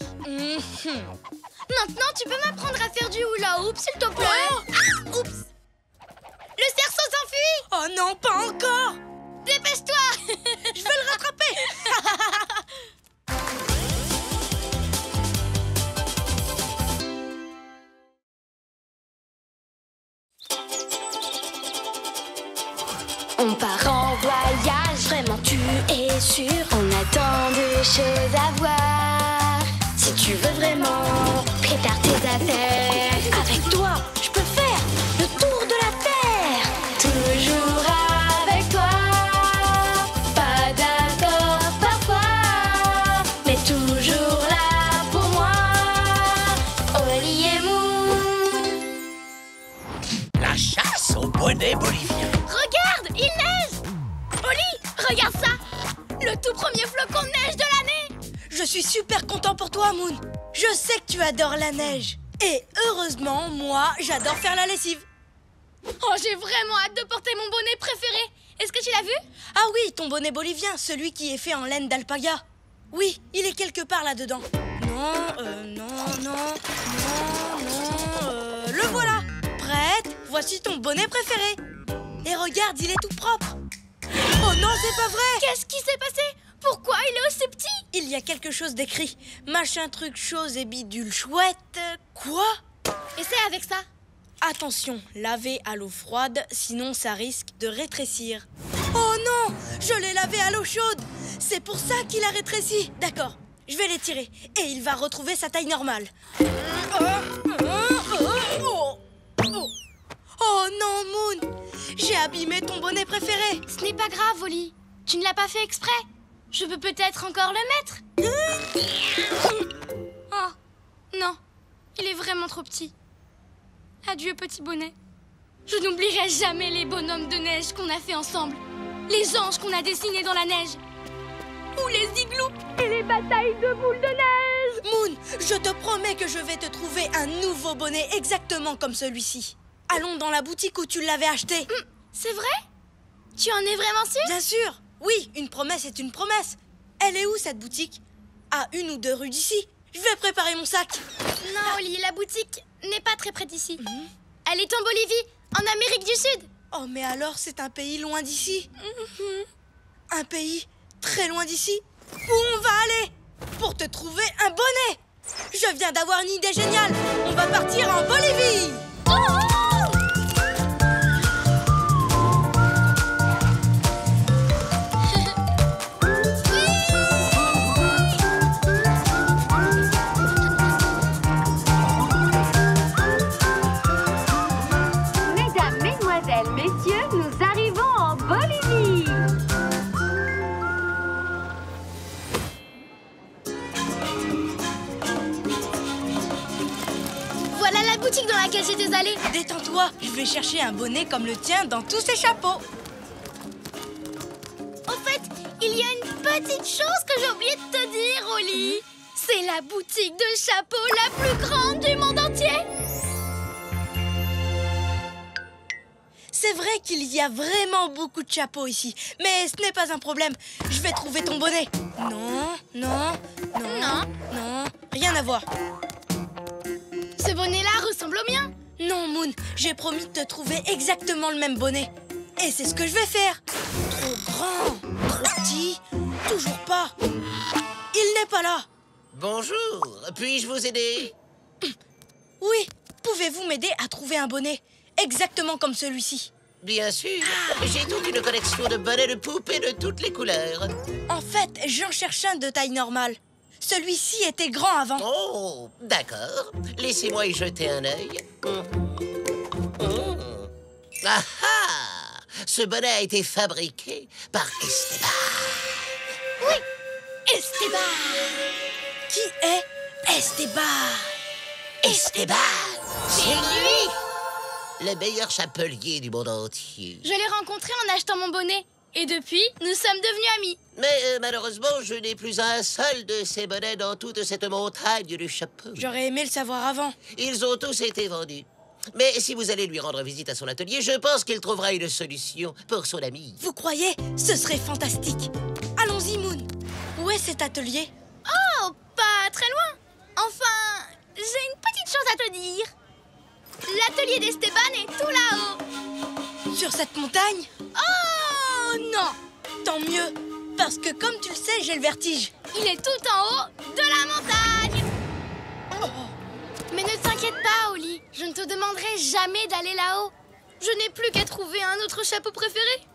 Maintenant, tu peux m'apprendre à faire du hula hoop, s'il te plaît? Ah, oups. Le cerceau s'enfuit. Oh non, pas encore. Dépêche-toi. Je vais le rattraper. On part en voyage, vraiment tu es sûr. On a tant de choses à voir. Si tu veux vraiment, prépare tes affaires. Avec toi, je peux faire le tour de la terre. Toujours avec toi. Pas d'accord parfois, mais toujours là pour moi. Oli et Moon. La chasse au bonnet bolivien. Regarde, il neige. Oli, regarde ça. Le tout premier flocon de neige de l'année. Je suis super content pour toi, Moon. Je sais que tu adores la neige. Et heureusement, moi, j'adore faire la lessive. Oh, j'ai vraiment hâte de porter mon bonnet préféré. Est-ce que tu l'as vu? Ah oui, ton bonnet bolivien, celui qui est fait en laine d'alpaga. Oui, il est quelque part là-dedans. Non, le voilà. Prête? Voici ton bonnet préféré. Et regarde, il est tout propre. Oh non, c'est pas vrai. Qu'est-ce qui s'est passé? Pourquoi il est aussi petit? Il y a quelque chose d'écrit. Machin, truc, chose et bidule chouette. Quoi? Essaie avec ça. Attention, laver à l'eau froide, sinon ça risque de rétrécir. Oh non, je l'ai lavé à l'eau chaude. C'est pour ça qu'il a rétréci. D'accord, je vais l'étirer et il va retrouver sa taille normale. Oh non, Moon, j'ai abîmé ton bonnet préféré. Ce n'est pas grave, Oli. Tu ne l'as pas fait exprès. Je peux peut-être encore le mettre. Oh, non. Il est vraiment trop petit. Adieu, petit bonnet. Je n'oublierai jamais les bonhommes de neige qu'on a fait ensemble. Les anges qu'on a dessinés dans la neige. Ou les igloos et les batailles de boules de neige. Moon, je te promets que je vais te trouver un nouveau bonnet exactement comme celui-ci. Allons dans la boutique où tu l'avais acheté. C'est vrai? Tu en es vraiment sûr? Bien sûr. Oui, une promesse est une promesse. Elle est où, cette boutique? À 1 ou 2 rues d'ici. Je vais préparer mon sac. Non, Oli, la boutique n'est pas très près d'ici. Elle est en Bolivie, en Amérique du Sud. Oh, mais alors c'est un pays loin d'ici. Un pays très loin d'ici. Où on va aller pour te trouver un bonnet? Je viens d'avoir une idée géniale. On va partir en Bolivie. Messieurs, nous arrivons en Bolivie. Voilà la boutique dans laquelle j'étais allée. Détends-toi, je vais chercher un bonnet comme le tien dans tous ces chapeaux. Au fait, il y a une petite chose que j'ai oublié de te dire, Oli. C'est la boutique de chapeaux la plus grande du monde entier. C'est vrai qu'il y a vraiment beaucoup de chapeaux ici, mais ce n'est pas un problème. Je vais trouver ton bonnet. Non, rien à voir. Ce bonnet-là ressemble au mien. Non, Moon, j'ai promis de te trouver exactement le même bonnet. Et c'est ce que je vais faire. Trop grand, trop petit, toujours pas. Il n'est pas là. Bonjour, puis-je vous aider? Oui, pouvez-vous m'aider à trouver un bonnet exactement comme celui-ci? Bien sûr, j'ai toute une collection de bonnets de poupées de toutes les couleurs. En fait, j'en cherche un de taille normale. Celui-ci était grand avant. Oh, d'accord. Laissez-moi y jeter un œil. Ah ah! Ce bonnet a été fabriqué par Esteban. Oui, Esteban. Qui est Esteban? Esteban, c'est lui! Le meilleur chapelier du monde entier. Je l'ai rencontré en achetant mon bonnet. Et depuis, nous sommes devenus amis. Mais malheureusement, je n'ai plus un seul de ces bonnets dans toute cette montagne de chapeaux. J'aurais aimé le savoir avant. Ils ont tous été vendus. Mais si vous allez lui rendre visite à son atelier, je pense qu'il trouvera une solution pour son ami. Vous croyez? Ce serait fantastique. Allons-y, Moon. Où est cet atelier? Oh, pas très loin. Enfin, j'ai une petite chose à te dire. L'atelier d'Esteban est tout là-haut. Sur cette montagne? Oh non! Tant mieux, parce que comme tu le sais, j'ai le vertige. Il est tout en haut de la montagne. Mais ne t'inquiète pas, Oli. Je ne te demanderai jamais d'aller là-haut. Je n'ai plus qu'à trouver un autre chapeau préféré.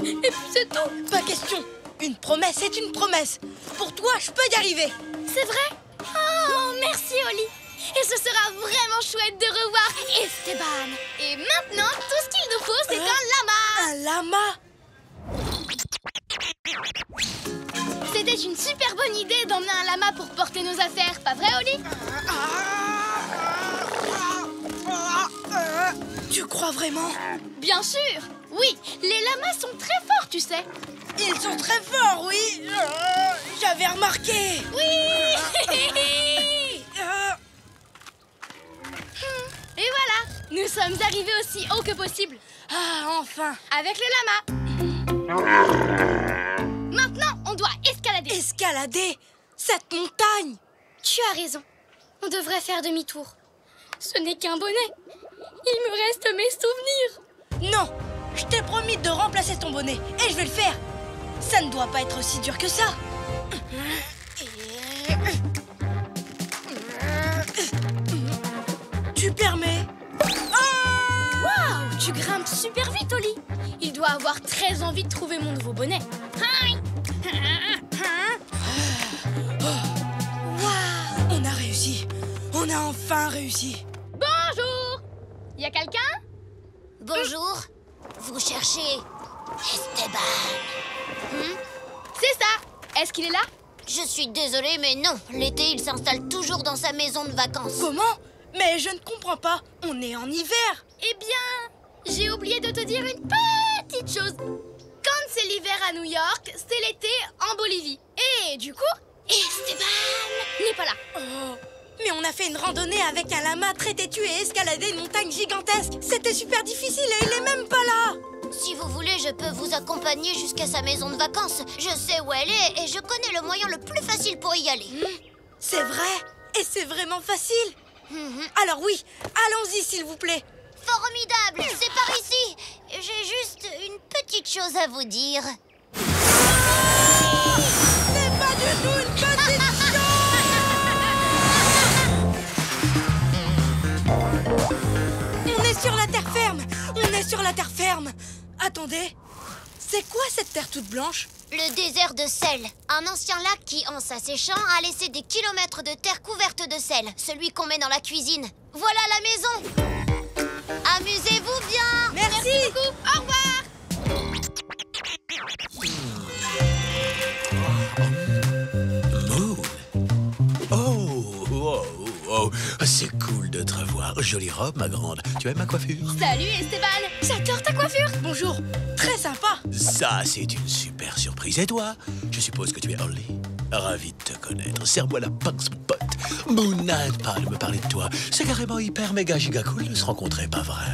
Et puis c'est tout. Pas question. Une promesse est une promesse. Pour toi, je peux y arriver. C'est vrai? Oh, merci, Oli. Et ce sera vraiment chouette de revoir Esteban. Et maintenant, tout ce qu'il nous faut, c'est un lama. Un lama? C'était une super bonne idée d'emmener un lama pour porter nos affaires, pas vrai, Oli? Tu crois vraiment? Bien sûr. Oui, les lamas sont très forts, tu sais. Ils sont très forts, oui. J'avais remarqué. Oui. Et voilà, nous sommes arrivés aussi haut que possible. Ah, enfin. Avec le lama. Maintenant, on doit escalader. Escalader cette montagne? Tu as raison. On devrait faire demi-tour. Ce n'est qu'un bonnet. Il me reste mes souvenirs. Non, je t'ai promis de remplacer ton bonnet. Et je vais le faire. Ça ne doit pas être aussi dur que ça. Tu permets? Waouh, tu grimpes super vite, Oli. Il doit avoir très envie de trouver mon nouveau bonnet. Waouh, on a réussi. On a enfin réussi. Bonjour. Y a quelqu'un? Bonjour. Vous cherchez Esteban? C'est ça. Est-ce qu'il est là? Je suis désolée, mais non. L'été, il s'installe toujours dans sa maison de vacances. Comment? Mais je ne comprends pas. On est en hiver. Eh bien, j'ai oublié de te dire une petite chose. Quand c'est l'hiver à New York, c'est l'été en Bolivie. Et du coup, Esteban n'est pas là. Oh, mais on a fait une randonnée avec un lama très têtu et escaladé une montagne gigantesque. C'était super difficile et il est même pas là. Si vous voulez, je peux vous accompagner jusqu'à sa maison de vacances. Je sais où elle est et je connais le moyen le plus facile pour y aller. C'est vrai? Et c'est vraiment facile? Alors oui, allons-y s'il vous plaît. Formidable, c'est par ici. J'ai juste une petite chose à vous dire. C'est pas du tout une petite chose. On est sur la terre ferme. On est sur la terre ferme. Attendez, c'est quoi cette terre toute blanche? Le désert de sel. Un ancien lac qui, en s'asséchant, a laissé des kilomètres de terre couverte de sel. Celui qu'on met dans la cuisine. Voilà la maison. Amusez-vous bien. Merci beaucoup. Au revoir. Oh, c'est cool de te revoir. Jolie robe, ma grande. Tu aimes ma coiffure? Salut Esteban. J'adore ta coiffure. Bonjour. Très sympa. Ça, c'est une super surprise. Et toi? Je suppose que tu es Holly. Ravi de te connaître. Serre-moi la pince, mon pote. Moon n'arrête pas de me parler de toi. C'est carrément hyper méga giga cool de se rencontrer, pas vrai?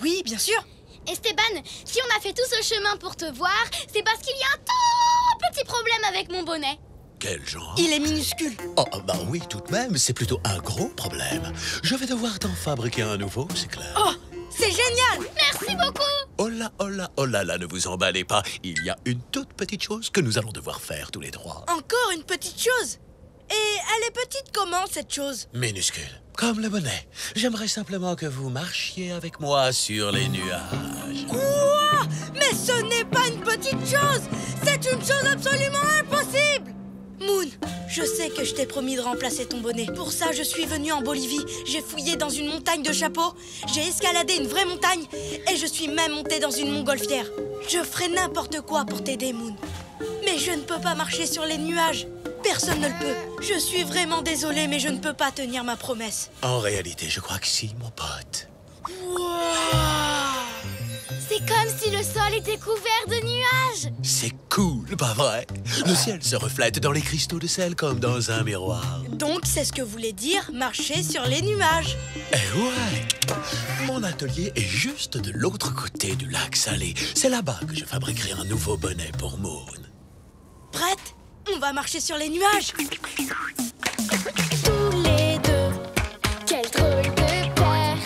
Oui, bien sûr. Esteban, si on a fait tout ce chemin pour te voir, c'est parce qu'il y a un tout petit problème avec mon bonnet. Quel genre? Il est minuscule. Oh, bah oui, tout de même, c'est plutôt un gros problème. Je vais devoir t'en fabriquer un nouveau, c'est clair. Oh, c'est génial! Merci beaucoup! Oh là là, ne vous emballez pas. Il y a une toute petite chose que nous allons devoir faire tous les trois. Encore une petite chose? Et elle est petite comment, cette chose? Minuscule, comme le bonnet. J'aimerais simplement que vous marchiez avec moi sur les nuages. Quoi? Mais ce n'est pas une petite chose! C'est une chose absolument impossible! Moon, je sais que je t'ai promis de remplacer ton bonnet. Pour ça, je suis venue en Bolivie. J'ai fouillé dans une montagne de chapeaux. J'ai escaladé une vraie montagne. Et je suis même montée dans une montgolfière. Je ferai n'importe quoi pour t'aider, Moon. Mais je ne peux pas marcher sur les nuages. Personne ne le peut. Je suis vraiment désolée, mais je ne peux pas tenir ma promesse. En réalité, je crois que si, mon pote. Wow! C'est comme si le sol était couvert de nuages. C'est cool, pas vrai? Le ciel se reflète dans les cristaux de sel comme dans un miroir. Donc, c'est ce que voulait dire marcher sur les nuages. Eh ouais! Mon atelier est juste de l'autre côté du lac Salé. C'est là-bas que je fabriquerai un nouveau bonnet pour Moon. Prête? On va marcher sur les nuages. Tous les deux, quel drôle de paire,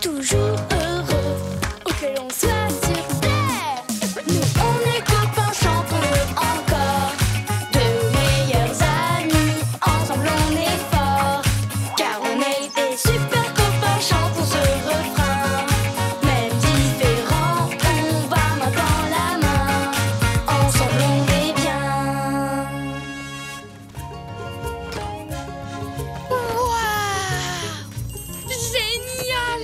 toujours heureux, où que l'on soit sur terre. Nous on est copains, chantons-le encore, de meilleurs amis, ensemble on est forts, car on est des super copains, chantons ce refrain. Même différents, on va main dans la main, ensemble on est bien. Génial!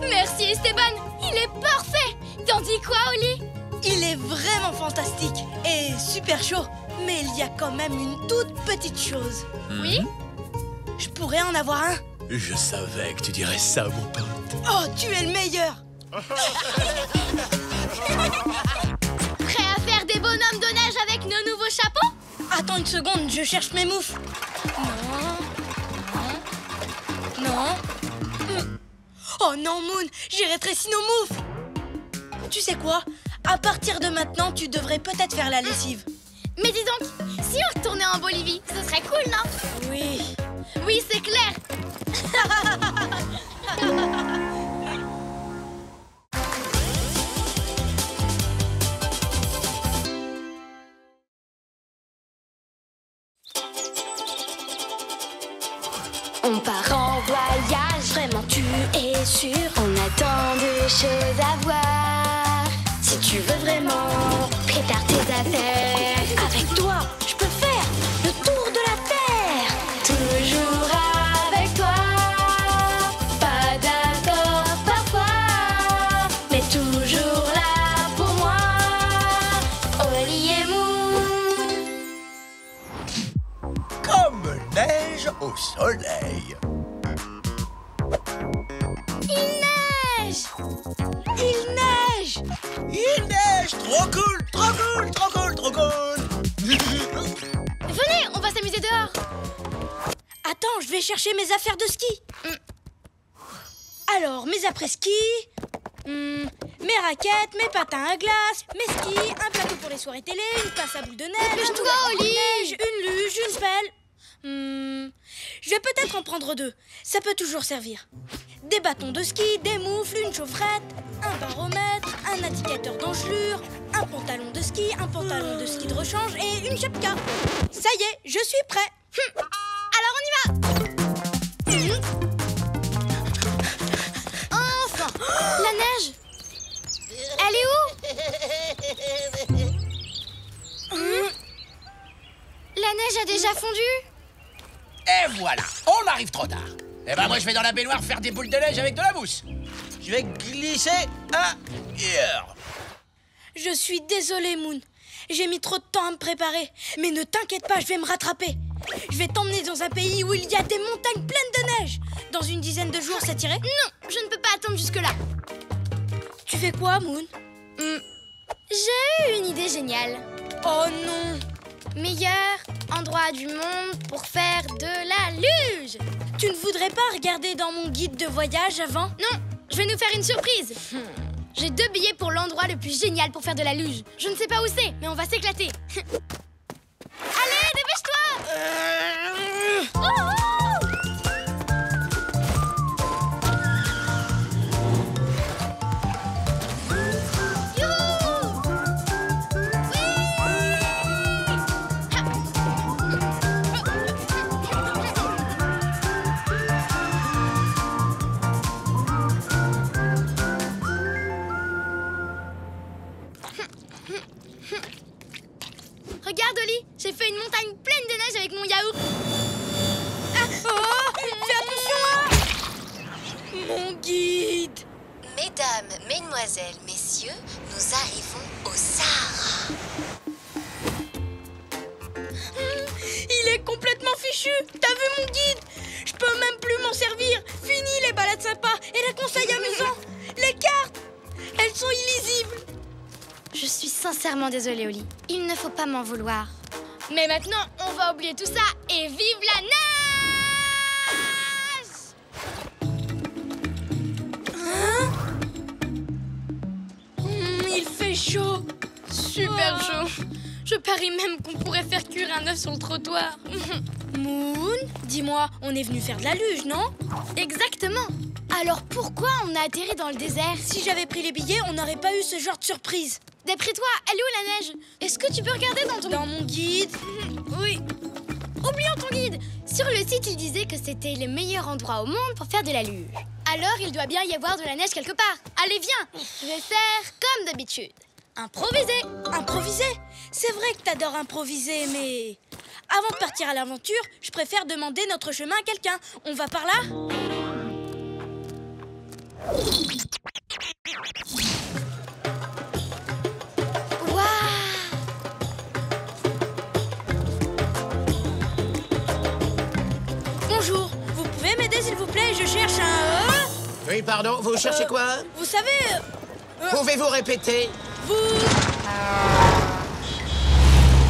Merci Esteban, il est parfait! T'en dis quoi, Oli? Il est vraiment fantastique et super chaud. Mais il y a quand même une toute petite chose. Oui? Je pourrais en avoir un. Je savais que tu dirais ça, mon pote. Oh, tu es le meilleur. Prêt à faire des bonhommes de neige avec nos nouveaux chapeaux? Attends une seconde, je cherche mes moufles. Non. Oh non, Moon, j'ai rétréci nos moufles. Tu sais quoi? À partir de maintenant, tu devrais peut-être faire la lessive. Mais dis donc, si on retournait en Bolivie, ce serait cool, non? Oui. Oui, c'est clair. On part en voyage, vraiment tu es sûr. On a tant de choses à voir. Si tu veux vraiment, prépare tes affaires. Avec toi, je peux faire le tour de la terre. Toujours avec toi. Pas d'accord parfois, mais toujours là pour moi. Oli et Moon. Comme neige au soleil. Il neige! Il neige! Il neige! Trop cool! Trop cool! Trop cool! Trop cool! Venez, on va s'amuser dehors. Attends, je vais chercher mes affaires de ski. Alors, mes après-ski, mes raquettes, mes patins à glace, mes skis, un plateau pour les soirées télé, une pince à boules de neige, Dépêche-toi, un Oli. neige, une luge, une pelle. Je vais peut-être en prendre 2. Ça peut toujours servir. Des bâtons de ski, des moufles, une chaufferette, un baromètre, un indicateur d'engelure, un pantalon de ski, un pantalon de ski de rechange et une chapka. Ça y est, je suis prêt. Alors on y va. Enfin, la neige. Elle est où? La neige a déjà fondu? Et voilà, on arrive trop tard. Eh ben moi je vais dans la baignoire faire des boules de neige avec de la mousse. Je vais glisser ailleurs. Je suis désolée, Moon. J'ai mis trop de temps à me préparer. Mais ne t'inquiète pas, je vais me rattraper. Je vais t'emmener dans un pays où il y a des montagnes pleines de neige. Dans une dizaine de jours, ça t'irait? Non, je ne peux pas attendre jusque-là. Tu fais quoi, Moon? J'ai eu une idée géniale. Oh non! Meilleur endroit du monde pour faire de la luge. Tu ne voudrais pas regarder dans mon guide de voyage avant? Non, je vais nous faire une surprise. J'ai 2 billets pour l'endroit le plus génial pour faire de la luge. Je ne sais pas où c'est, mais on va s'éclater. Allez, dépêche-toi! Oh, oh! Regarde, Oli, j'ai fait une montagne pleine de neige avec mon yaourt. Ah, oh, fais attention! Mon guide! Mesdames, mesdemoiselles, messieurs, nous arrivons au Sahara. Il est complètement fichu. T'as vu mon guide? Je peux même plus m'en servir. Fini les balades sympas et les conseils amusants. Les cartes, elles sont illisibles. Je suis sincèrement désolée, Oli. Il ne faut pas m'en vouloir. Mais maintenant, on va oublier tout ça et vive la neige! Hein? Il fait chaud. Super chaud. Je parie même qu'on pourrait faire cuire un œuf sur le trottoir. Moon, dis-moi, on est venu faire de la luge, non? Exactement. Alors pourquoi on a atterri dans le désert? Si j'avais pris les billets, on n'aurait pas eu ce genre de surprise. D'après toi, elle est où la neige? Est-ce que tu peux regarder dans mon guide? Oui. Oublions ton guide. Sur le site, il disait que c'était le meilleur endroit au monde pour faire de la luge. Alors, il doit bien y avoir de la neige quelque part. Allez, viens. Je vais faire comme d'habitude. Improviser. Improviser? C'est vrai que t'adores improviser, mais... Avant de partir à l'aventure, je préfère demander notre chemin à quelqu'un. On va par là? Bonjour, vous pouvez m'aider s'il vous plaît? Je cherche un... Oui, pardon, vous cherchez quoi? Vous savez... Pouvez-vous répéter? Vous...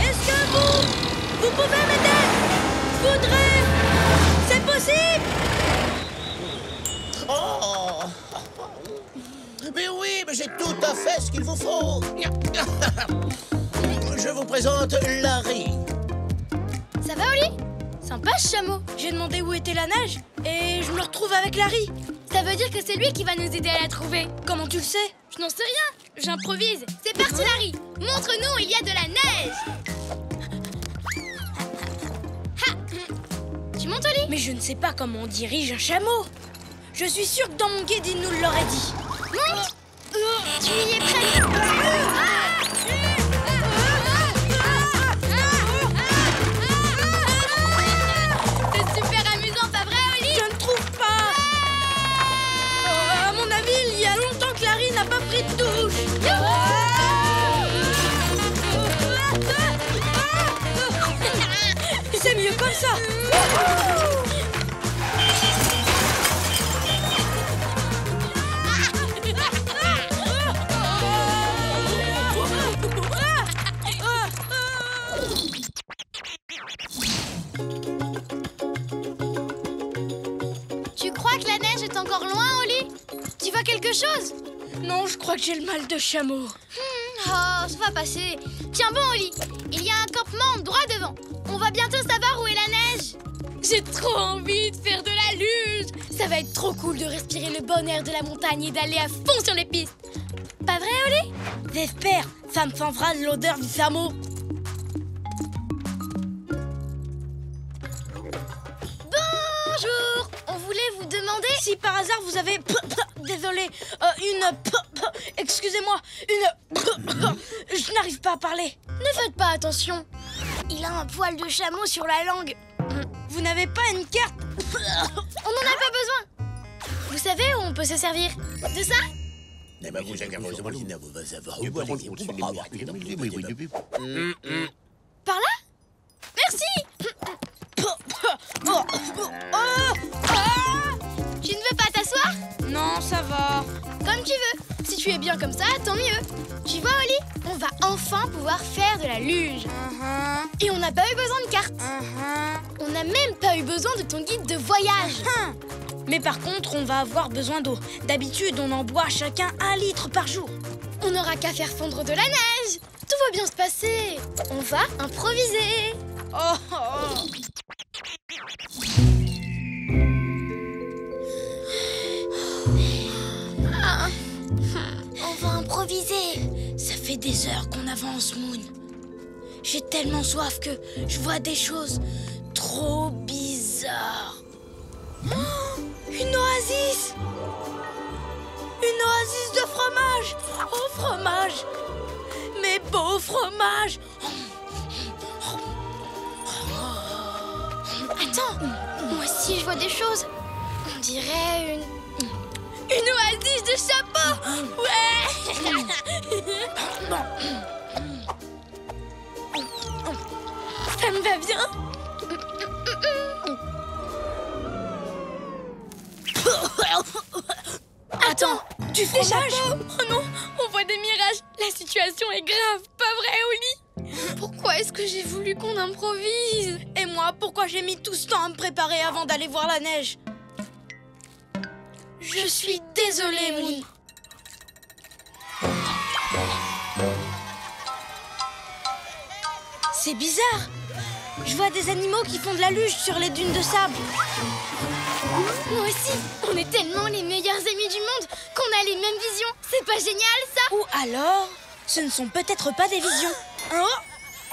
Est-ce que vous pouvez m'aider? Je voudrais... C'est possible? Oh! Mais oui, mais j'ai tout à fait ce qu'il vous faut. Je vous présente Larry. Ça va, Oli? Sympa, ce chameau. J'ai demandé où était la neige et je me retrouve avec Larry. Ça veut dire que c'est lui qui va nous aider à la trouver. Comment tu le sais? Je n'en sais rien. J'improvise. C'est parti, Larry. Montre-nous où il y a de la neige. Ha. Tu montes, Oli? Mais je ne sais pas comment on dirige un chameau. Je suis sûre que dans mon guide, il nous l'aurait dit. Monte. Tu y es prête? C'est super amusant, pas vrai, Oli? Je ne trouve pas. À mon avis, il y a longtemps que Larry n'a pas pris de douche. C'est mieux comme ça. Tu crois que la neige est encore loin, Oli? Tu vois quelque chose? Non, je crois que j'ai le mal de chameau. Oh, ça va passer. Tiens bon, Oli, il y a un campement droit devant. On va bientôt savoir où est la neige. J'ai trop envie de faire de la luge. Ça va être trop cool de respirer le bon air de la montagne et d'aller à fond sur les pistes. Pas vrai, Oli? J'espère, ça me changera de l'odeur du chameau. Bonjour. On voulait vous demander... Si par hasard vous avez... Désolé, excusez-moi, je n'arrive pas à parler. Ne faites pas attention. Il a un poil de chameau sur la langue. Vous n'avez pas une carte? On n'en a pas besoin. Vous savez où on peut se servir de ça? Par là? Merci. Tu ne veux pas t'asseoir? Non, ça va. Comme tu veux. Si tu es bien comme ça, tant mieux. Tu vois, Oli, on va enfin pouvoir faire de la luge. Et on n'a pas eu besoin de cartes. On n'a même pas eu besoin de ton guide de voyage. Mais par contre, on va avoir besoin d'eau. D'habitude, on en boit chacun 1 litre par jour. On n'aura qu'à faire fondre de la neige. Tout va bien se passer. On va improviser. On va improviser. Ça fait des heures qu'on avance, Moon. J'ai tellement soif que je vois des choses trop bizarres. Une oasis! Une oasis de fromage! Oh, fromage! Mes beaux fromages! Attends, moi aussi je vois des choses. On dirait une oasis de chapeau. Ouais. Ça me va bien. Attends, tu fais fromage? Oh non, on voit des mirages. La situation est grave, pas vrai, Oli? Pourquoi est-ce que j'ai voulu qu'on improvise? Et moi, pourquoi j'ai mis tout ce temps à me préparer avant d'aller voir la neige? Je suis désolée, Moon. C'est bizarre. Je vois des animaux qui font de la luge sur les dunes de sable. Moi aussi, on est tellement les meilleurs amis du monde qu'on a les mêmes visions. C'est pas génial, ça? Ou alors, ce ne sont peut-être pas des visions. Oh,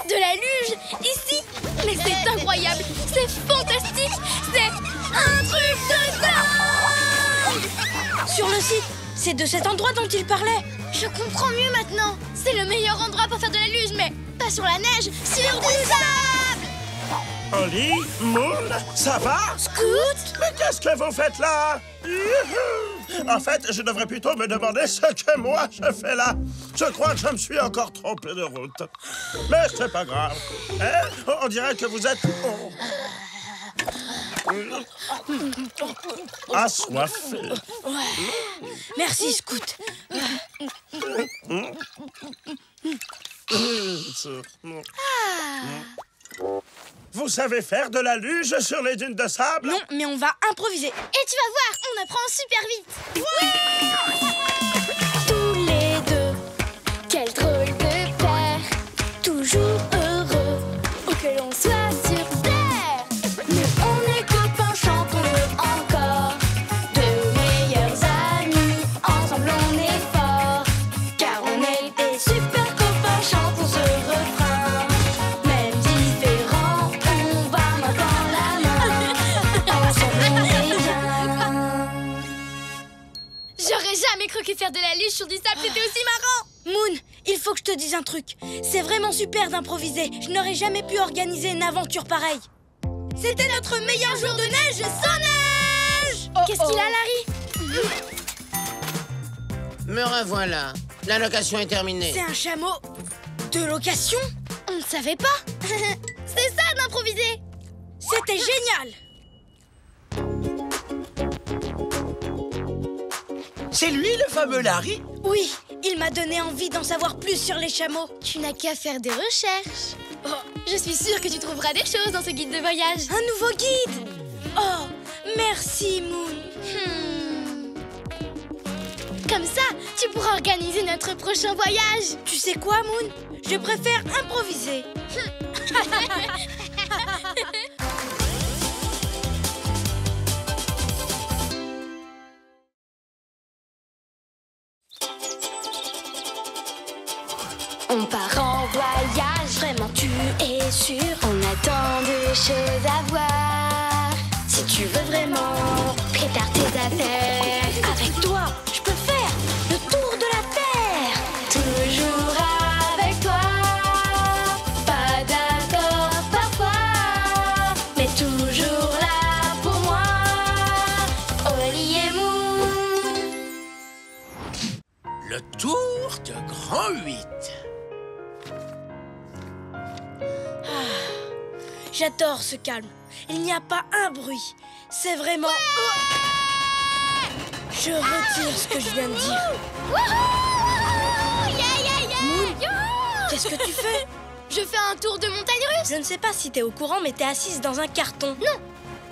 de la luge, ici. Mais c'est incroyable, c'est fantastique, c'est un truc de dingue. Sur le site, c'est de cet endroit dont il parlait. Je comprends mieux maintenant. C'est le meilleur endroit pour faire de la luge, mais pas sur la neige, sur du sable. Holly, Moon, ça va? Scoot? Mais qu'est-ce que vous faites là? En fait, je devrais plutôt me demander ce que moi je fais là. Je crois que je me suis encore trompé de route. Mais c'est pas grave. Hein? On dirait que vous êtes... assoiffé. Merci, Scoot. Vous savez faire de la luge sur les dunes de sable? Non, mais on va improviser. Et tu vas voir, on apprend super vite. Tous les deux, quel drôle de paire. Toujours heureux, où que l'on soit sur terre. Nous on est copains, chantons-le encore. De meilleurs amis, ensemble on est forts. Car on est des super copains, chantons ce refrain. Même différents, on va main dans la main. Ensemble on est bien. J'aurais jamais cru que faire de la luge sur du sable, c'était aussi marrant. Moon, il faut que je te dise un truc. C'est vraiment super d'improviser. Je n'aurais jamais pu organiser une aventure pareille. C'était notre meilleur jour de neige sans neige. Qu'est-ce qu'il a, Larry? Me revoilà. La location est terminée. C'est un chameau de location? On ne savait pas. C'est ça d'improviser. C'était génial. C'est lui, le fameux Larry? Oui, il m'a donné envie d'en savoir plus sur les chameaux. Tu n'as qu'à faire des recherches. Oh, je suis sûre que tu trouveras des choses dans ce guide de voyage. Un nouveau guide? Oh, merci, Moon. Comme ça, tu pourras organiser notre prochain voyage. Tu sais quoi, Moon? Je préfère improviser. On part en voyage, vraiment tu es sûr. On a tant de choses à voir. Si tu veux vraiment prépare tes affaires. Avec toi, je peux faire le tour de la terre. Toujours avec toi. Pas d'accord parfois, mais toujours là pour moi. Holly et Moon. Le tour de Grand 8. J'adore ce calme. Il n'y a pas un bruit. C'est vraiment... Je retire ce que je viens de dire. Wouhou! Yeah, yeah, yeah! Moon, Qu'est-ce que tu fais? Je fais un tour de montagne russe. Je ne sais pas si t'es au courant, mais t'es assise dans un carton. Non,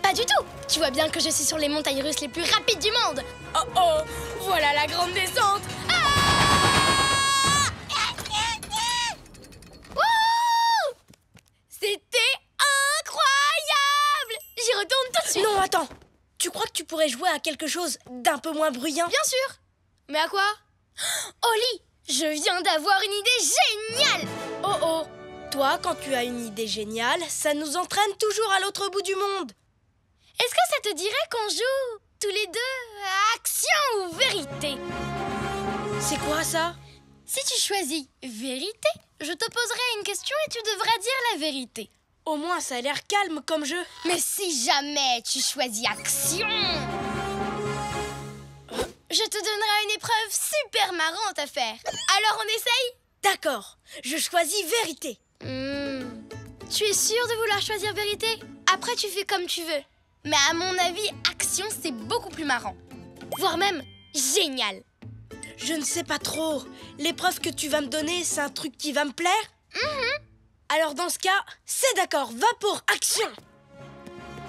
pas du tout. Tu vois bien que je suis sur les montagnes russes les plus rapides du monde. Oh oh, voilà la grande descente. Wouh! C'était incroyable. J'y retourne tout de suite. Non, attends. Tu crois que tu pourrais jouer à quelque chose d'un peu moins bruyant? Bien sûr. Mais à quoi? Oli, je viens d'avoir une idée géniale. Oh oh. Toi, quand tu as une idée géniale, ça nous entraîne toujours à l'autre bout du monde. Est-ce que ça te dirait qu'on joue tous les deux à action ou vérité? C'est quoi ça? Si tu choisis vérité, je te poserai une question et tu devras dire la vérité. Au moins, ça a l'air calme comme jeu. Mais si jamais tu choisis action, je te donnerai une épreuve super marrante à faire. Alors on essaye? D'accord, je choisis vérité. Tu es sûr de vouloir choisir vérité? Après, tu fais comme tu veux. Mais à mon avis, action, c'est beaucoup plus marrant. Voire même génial. Je ne sais pas trop. L'épreuve que tu vas me donner, c'est un truc qui va me plaire? Alors dans ce cas, c'est d'accord, va pour action.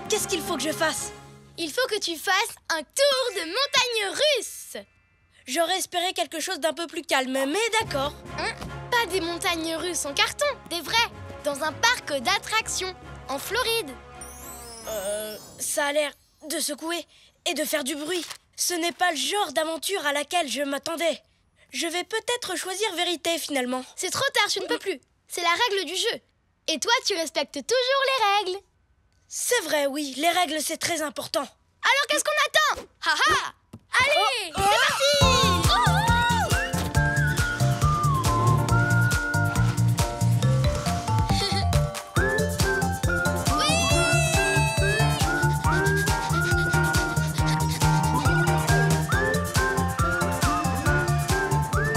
Qu'est-ce qu'il faut que je fasse? Il faut que tu fasses un tour de montagne russe. J'aurais espéré quelque chose d'un peu plus calme, mais d'accord. Pas des montagnes russes en carton, des vraies, dans un parc d'attractions, en Floride. Ça a l'air de secouer et de faire du bruit. Ce n'est pas le genre d'aventure à laquelle je m'attendais. Je vais peut-être choisir vérité finalement. C'est trop tard, tu ne peux plus. C'est la règle du jeu. Et toi, tu respectes toujours les règles. C'est vrai, oui, les règles c'est très important. Alors qu'est-ce qu'on attend? Haha! Allez, c'est parti!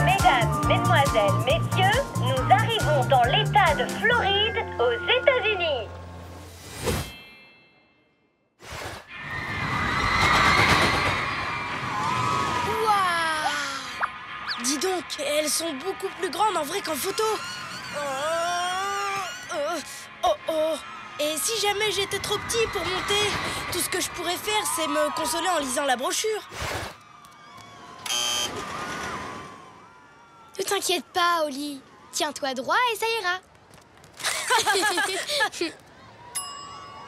Mesdames, mesdemoiselles, messieurs, nous arrivons dans l'État de Floride, aux États-Unis. Dis donc, elles sont beaucoup plus grandes en vrai qu'en photo. Oh. Et si jamais j'étais trop petit pour monter, tout ce que je pourrais faire, c'est me consoler en lisant la brochure. Ne t'inquiète pas, Oli. Tiens-toi droit et ça ira.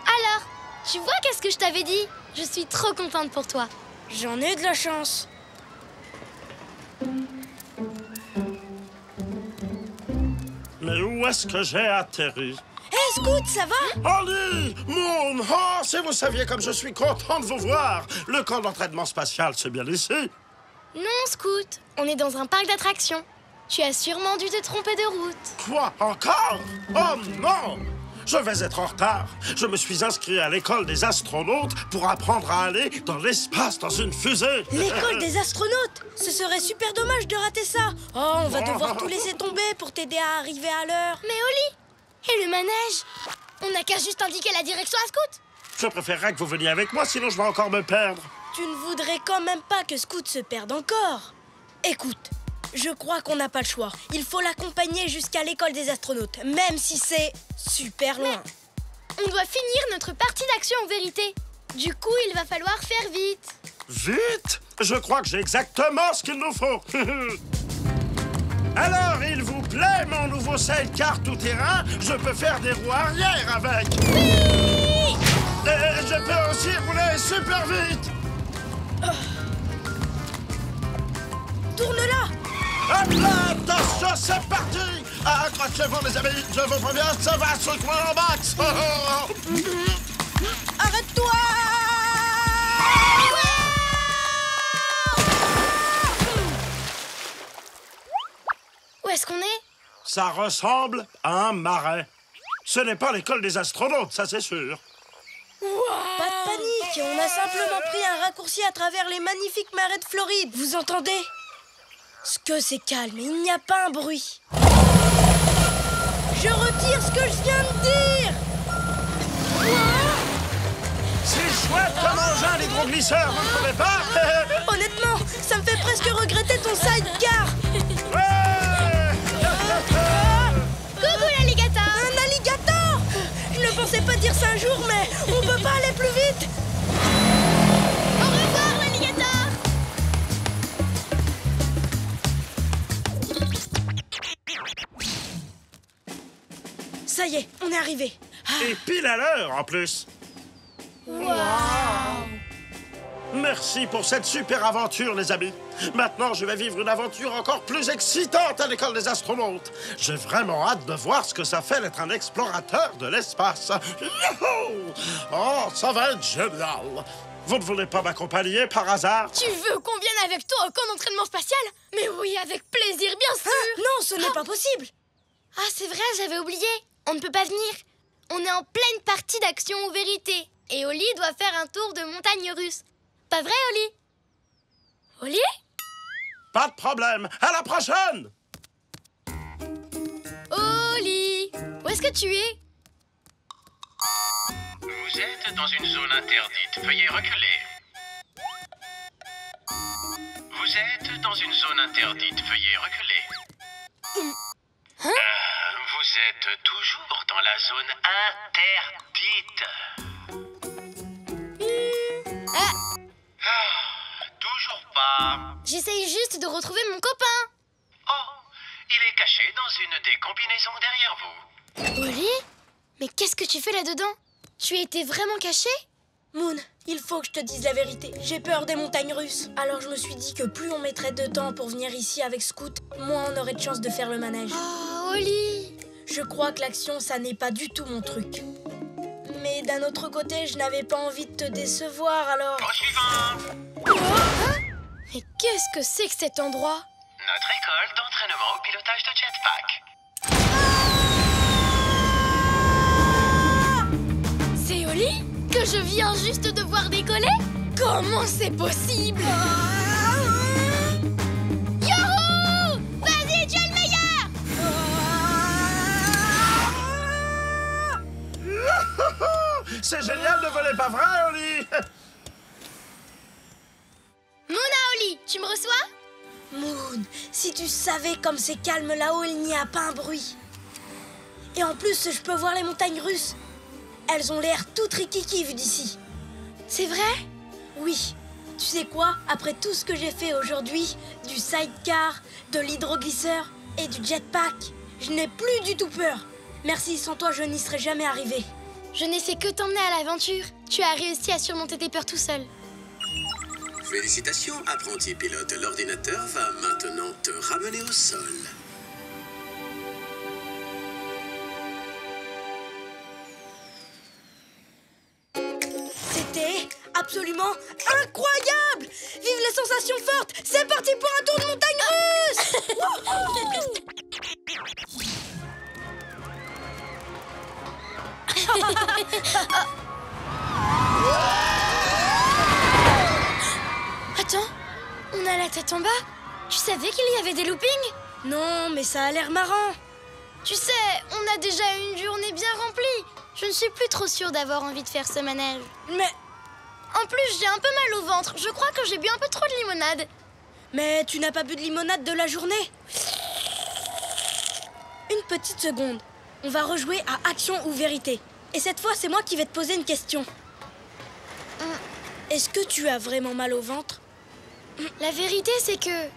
Alors, tu vois qu'est-ce que je t'avais dit? Je suis trop contente pour toi. J'en ai de la chance. Mais où est-ce que j'ai atterri? Hé, Scout, ça va? Oli! Moon! Oh, si vous saviez comme je suis content de vous voir! Le camp d'entraînement spatial, c'est bien ici? Non, Scout. On est dans un parc d'attractions. Tu as sûrement dû te tromper de route. Quoi? Encore? Oh non! Je vais être en retard. Je me suis inscrit à l'école des astronautes pour apprendre à aller dans l'espace dans une fusée. L'école des astronautes? Ce serait super dommage de rater ça. Oh, on va devoir tout laisser tomber pour t'aider à arriver à l'heure. Mais Oli, et le manège? On n'a qu'à juste indiquer la direction à Scout. Je préférerais que vous veniez avec moi, sinon je vais encore me perdre. Tu ne voudrais quand même pas que Scout se perde encore. Écoute, je crois qu'on n'a pas le choix. Il faut l'accompagner jusqu'à l'école des astronautes, même si c'est super loin. Mais on doit finir notre partie d'action en vérité. Du coup, il va falloir faire vite. Vite? Je crois que j'ai exactement ce qu'il nous faut. Alors, il vous plaît, mon nouveau sidecar tout-terrain? Je peux faire des roues arrière avec. Oui! Et je peux aussi rouler super vite. Tourne-la! Hop là, attention, c'est parti! Accrochez-vous, les amis, je vous préviens, ça va secouer en max! Arrête-toi! Où est-ce qu'on est? Ça ressemble à un marais. Ce n'est pas l'école des astronautes, ça c'est sûr. Pas de panique, on a simplement pris un raccourci à travers les magnifiques marais de Floride. Vous entendez? Ce que c'est calme, il n'y a pas un bruit. Je retire ce que je viens de dire. C'est chouette de manger un hydroglisseur, vous ne trouvez pas? Honnêtement, ça me fait presque regretter ton sidecar. Ouais! Ça y est, on est arrivé. Et pile à l'heure, en plus. Waouh! Merci pour cette super aventure, les amis. Maintenant, je vais vivre une aventure encore plus excitante à l'école des astronautes. J'ai vraiment hâte de voir ce que ça fait d'être un explorateur de l'espace. Youhou! Oh, ça va être génial. Vous ne voulez pas m'accompagner par hasard? Tu veux qu'on vienne avec toi au camp d'entraînement spatial? Mais oui, avec plaisir, bien sûr. Non, ce n'est pas possible. Ah, c'est vrai, j'avais oublié. On ne peut pas venir. On est en pleine partie d'action ou vérité. Et Oli doit faire un tour de montagne russe. Pas vrai, Oli? Oli? Pas de problème. À la prochaine! Oli! Où est-ce que tu es? Vous êtes dans une zone interdite. Veuillez reculer. Vous êtes dans une zone interdite. Veuillez reculer. Hein? Vous êtes toujours dans la zone interdite. Toujours pas. J'essaye juste de retrouver mon copain. Oh, il est caché dans une des combinaisons derrière vous. Oli? Mais qu'est-ce que tu fais là-dedans? Tu étais vraiment caché? Moon, il faut que je te dise la vérité. J'ai peur des montagnes russes. Alors je me suis dit que plus on mettrait de temps pour venir ici avec Scout, moins on aurait de chance de faire le manège. Oh, Oli! Je crois que l'action, ça n'est pas du tout mon truc. Mais d'un autre côté, je n'avais pas envie de te décevoir, alors... Au suivant! Hein? Mais qu'est-ce que c'est que cet endroit? Notre école d'entraînement au pilotage de jetpack. C'est Oli? Que je viens juste de voir décoller? Comment c'est possible? Youhou! Vas-y, tu es le meilleur! C'est génial de voler, pas vrai, Oli? Mouna, Oli, tu me reçois? Moon, si tu savais comme c'est calme là-haut, il n'y a pas un bruit. Et en plus, je peux voir les montagnes russes. Elles ont l'air toutes rikiki vues d'ici. C'est vrai? Oui. Tu sais quoi? Après tout ce que j'ai fait aujourd'hui, du sidecar, de l'hydroglisseur et du jetpack, je n'ai plus du tout peur. Merci, sans toi, je n'y serais jamais arrivé. Je n'ai fait que t'emmener à l'aventure. Tu as réussi à surmonter tes peurs tout seul. Félicitations, apprenti pilote. L'ordinateur va maintenant te ramener au sol. C'était absolument incroyable! Vive les sensations fortes! C'est parti pour un tour de montagne russe! Attends, on a la tête en bas. Tu savais qu'il y avait des loopings? Non, mais ça a l'air marrant. Tu sais, on a déjà une journée bien remplie. Je ne suis plus trop sûre d'avoir envie de faire ce manège. Mais... En plus, j'ai un peu mal au ventre. Je crois que j'ai bu un peu trop de limonade. Mais tu n'as pas bu de limonade de la journée? Une petite seconde. On va rejouer à action ou vérité. Et cette fois, c'est moi qui vais te poser une question. Est-ce que tu as vraiment mal au ventre? La vérité, c'est que...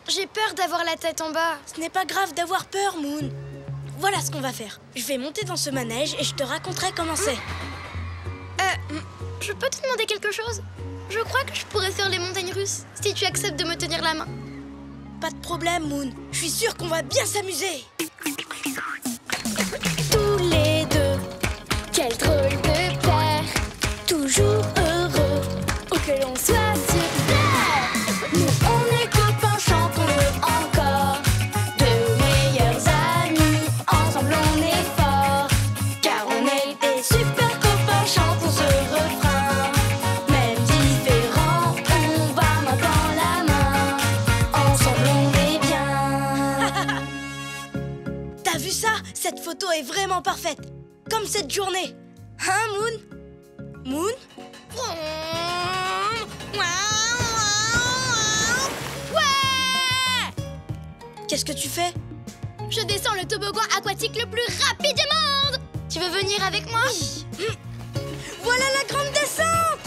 j'ai peur d'avoir la tête en bas. Ce n'est pas grave d'avoir peur, Moon. Voilà ce qu'on va faire. Je vais monter dans ce manège et je te raconterai comment c'est. Je peux te demander quelque chose? Je crois que je pourrais faire les montagnes russes, si tu acceptes de me tenir la main. Pas de problème, Moon. Je suis sûre qu'on va bien s'amuser. Tous les deux, quel drôle de paire. Toujours heureux, où que l'on soit sur terre. Nous on est copains, chantons-le encore. Deux meilleurs amis, ensemble on est forts. Car on est des super copains, chantons ce refrain. Même différents, on va main dans la main. Ensemble on est bien. T'as vu ça? Cette photo est vraiment parfaite. Comme cette journée. Hein, Moon? Moon? Ouais! Qu'est-ce que tu fais? Je descends le toboggan aquatique le plus rapide du monde. Tu veux venir avec moi? Oui. Voilà la grande descente!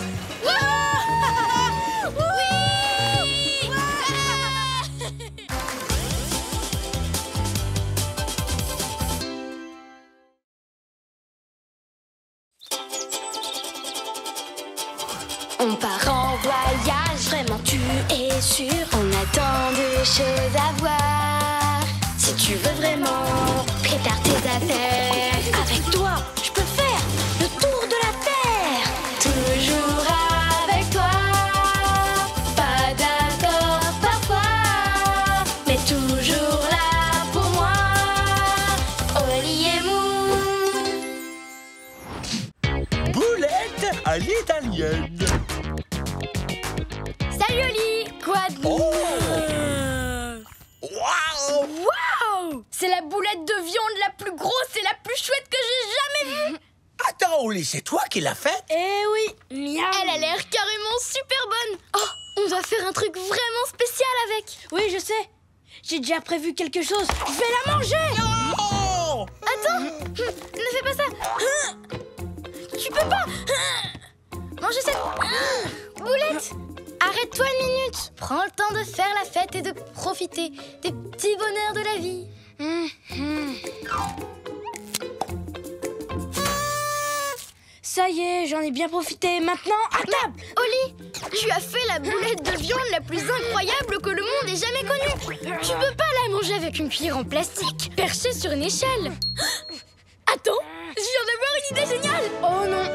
On part en voyage, vraiment tu es sûr. On a tant de choses à voir. Si tu veux vraiment, prépare tes affaires. Avec toi, je peux faire le tour de la Terre. Toujours avec toi. Pas d'accord parfois, mais toujours là pour moi. Oli et Moon. Boulette à l'italienne. Salut Oli! Quoi de Waouh! Waouh! C'est la boulette de viande la plus grosse et la plus chouette que j'ai jamais vue! Attends, Oli, c'est toi qui l'as faite? Eh oui, miam. Elle a l'air carrément super bonne! Oh, on doit faire un truc vraiment spécial avec! Oui, je sais. J'ai déjà prévu quelque chose. Je vais la manger. Non! Attends! Ne fais pas ça! Tu peux pas! Manger cette boulette! Arrête-toi une minute! Prends le temps de faire la fête et de profiter des petits bonheurs de la vie. Ça y est, j'en ai bien profité. Maintenant, à table. Oli, tu as fait la boulette de viande la plus incroyable que le monde ait jamais connue. Tu peux pas la manger avec une cuillère en plastique, perchée sur une échelle. Attends, je viens d'avoir une idée géniale. Oh non.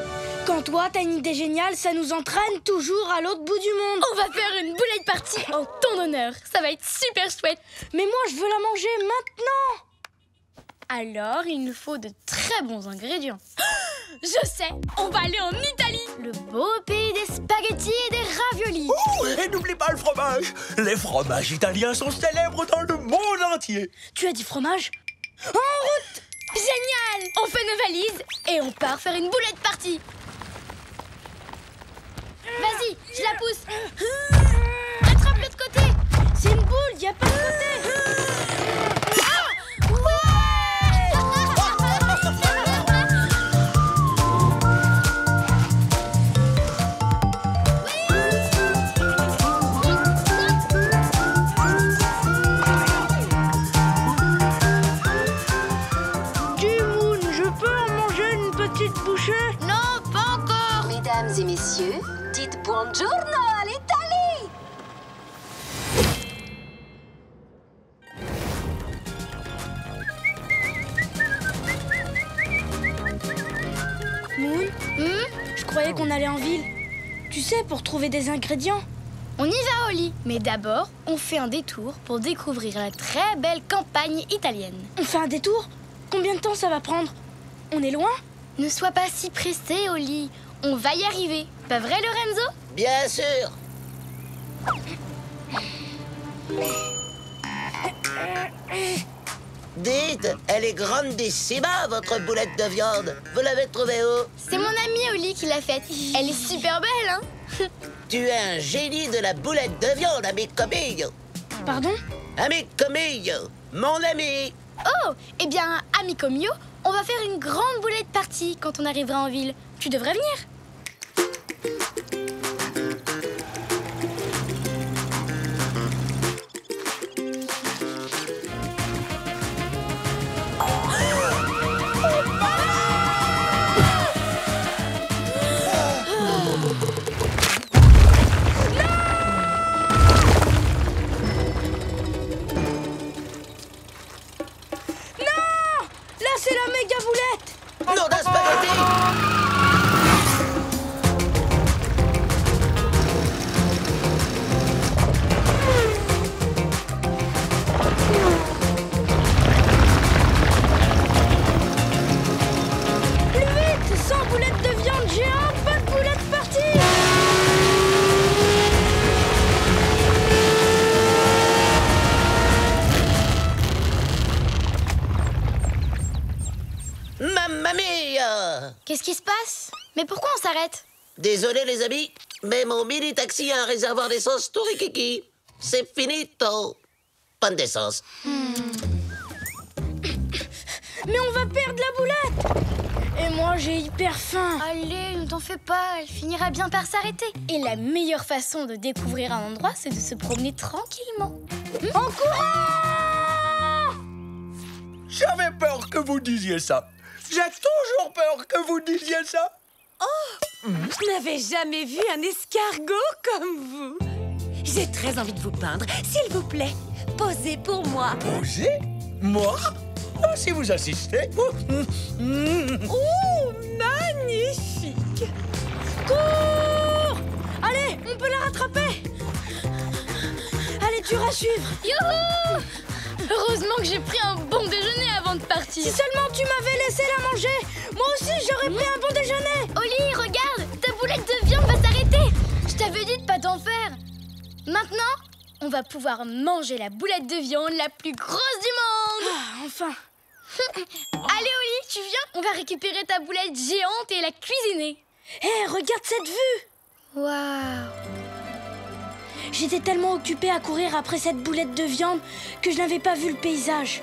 Quand toi, t'as une idée géniale, ça nous entraîne toujours à l'autre bout du monde. On va faire une boulette party en ton honneur. Ça va être super chouette. Mais moi, je veux la manger maintenant. Alors, il nous faut de très bons ingrédients. Je sais, on va aller en Italie. Le beau pays des spaghettis et des raviolis. Oh, et n'oublie pas le fromage. Les fromages italiens sont célèbres dans le monde entier. Tu as dit fromage? En route! Génial! On fait nos valises et on part faire une boulette party. Vas-y, je la pousse. Attrape l'autre côté. C'est une boule, y a pas de côté. Ah! Ouais! Dis Moon, je peux en manger une petite bouchée? Non, pas encore. Mesdames et messieurs, dites buongiorno à l'Italie! Moon, je croyais qu'on allait en ville. Tu sais, pour trouver des ingrédients. On y va, Oli. Mais d'abord, on fait un détour pour découvrir la très belle campagne italienne. On fait un détour? Combien de temps ça va prendre? On est loin? Ne sois pas si pressé, Oli. On va y arriver. Pas vrai, Lorenzo? Bien sûr. Dites, elle est grandissima, votre boulette de viande. Vous l'avez trouvée où? C'est mon amie Oli qui l'a faite. Elle est super belle, hein? Tu es un génie de la boulette de viande, amico mio. Pardon? Amico mio, mon ami. Oh, eh bien, amico mio, on va faire une grande boulette party quand on arrivera en ville. Tu devrais venir. C'est la méga boulette! Non d'un spaghetti! Plus vite! 100 boulettes de viande géante, pas de boulettes parties! Mamma mia! Qu'est-ce qui se passe? Mais pourquoi on s'arrête? Désolé les amis, mais mon mini-taxi a un réservoir d'essence tout rikiki. C'est finito. Panne d'essence. Mais on va perdre la boulette! Et moi, j'ai hyper faim. Allez, ne t'en fais pas, elle finira bien par s'arrêter. Et la meilleure façon de découvrir un endroit, c'est de se promener tranquillement. En courant! J'avais peur que vous disiez ça. J'ai toujours peur que vous disiez ça. Oh, je n'avais jamais vu un escargot comme vous. J'ai très envie de vous peindre. S'il vous plaît, posez pour moi. Posez? Moi? Oh, si vous insistez. Oh, magnifique. Cours! Allez, on peut la rattraper. Elle est dure à suivre. Youhou! Heureusement que j'ai pris un bon déjeuner avant de partir. Si seulement tu m'avais laissé la manger, moi aussi j'aurais pris un bon déjeuner. Oli, regarde, ta boulette de viande va s'arrêter. Je t'avais dit de pas t'en faire. Maintenant, on va pouvoir manger la boulette de viande la plus grosse du monde. Ah, enfin. Allez, Oli, tu viens? On va récupérer ta boulette géante et la cuisiner. Hé, regarde cette vue. Waouh. J'étais tellement occupée à courir après cette boulette de viande que je n'avais pas vu le paysage.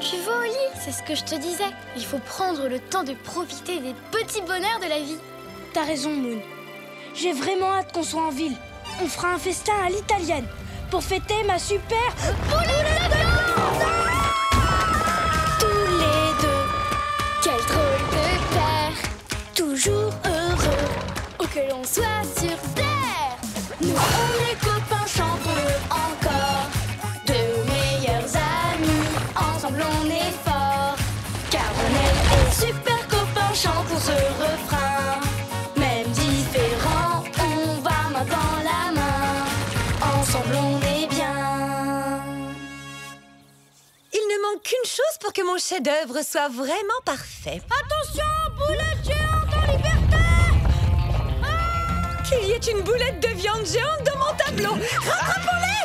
Tu vois, Oli, c'est ce que je te disais. Il faut prendre le temps de profiter des petits bonheurs de la vie. T'as raison, Moon. J'ai vraiment hâte qu'on soit en ville. On fera un festin à l'italienne pour fêter ma super boulette de viande. Tous les deux, quel drôle de père, toujours heureux, où que l'on soit sur terre. Nous, on est copains, chantons-le encore, de meilleurs amis, ensemble on est forts, car on est des super copains, chantons ce refrain. Même différents, on va main dans la main, ensemble on est bien. Il ne manque qu'une chose pour que mon chef-d'œuvre soit vraiment parfait. Attention, boulette géante en liberté! Qu'il y ait une boulette de viande géante dans mon tableau. Rattrapons-les.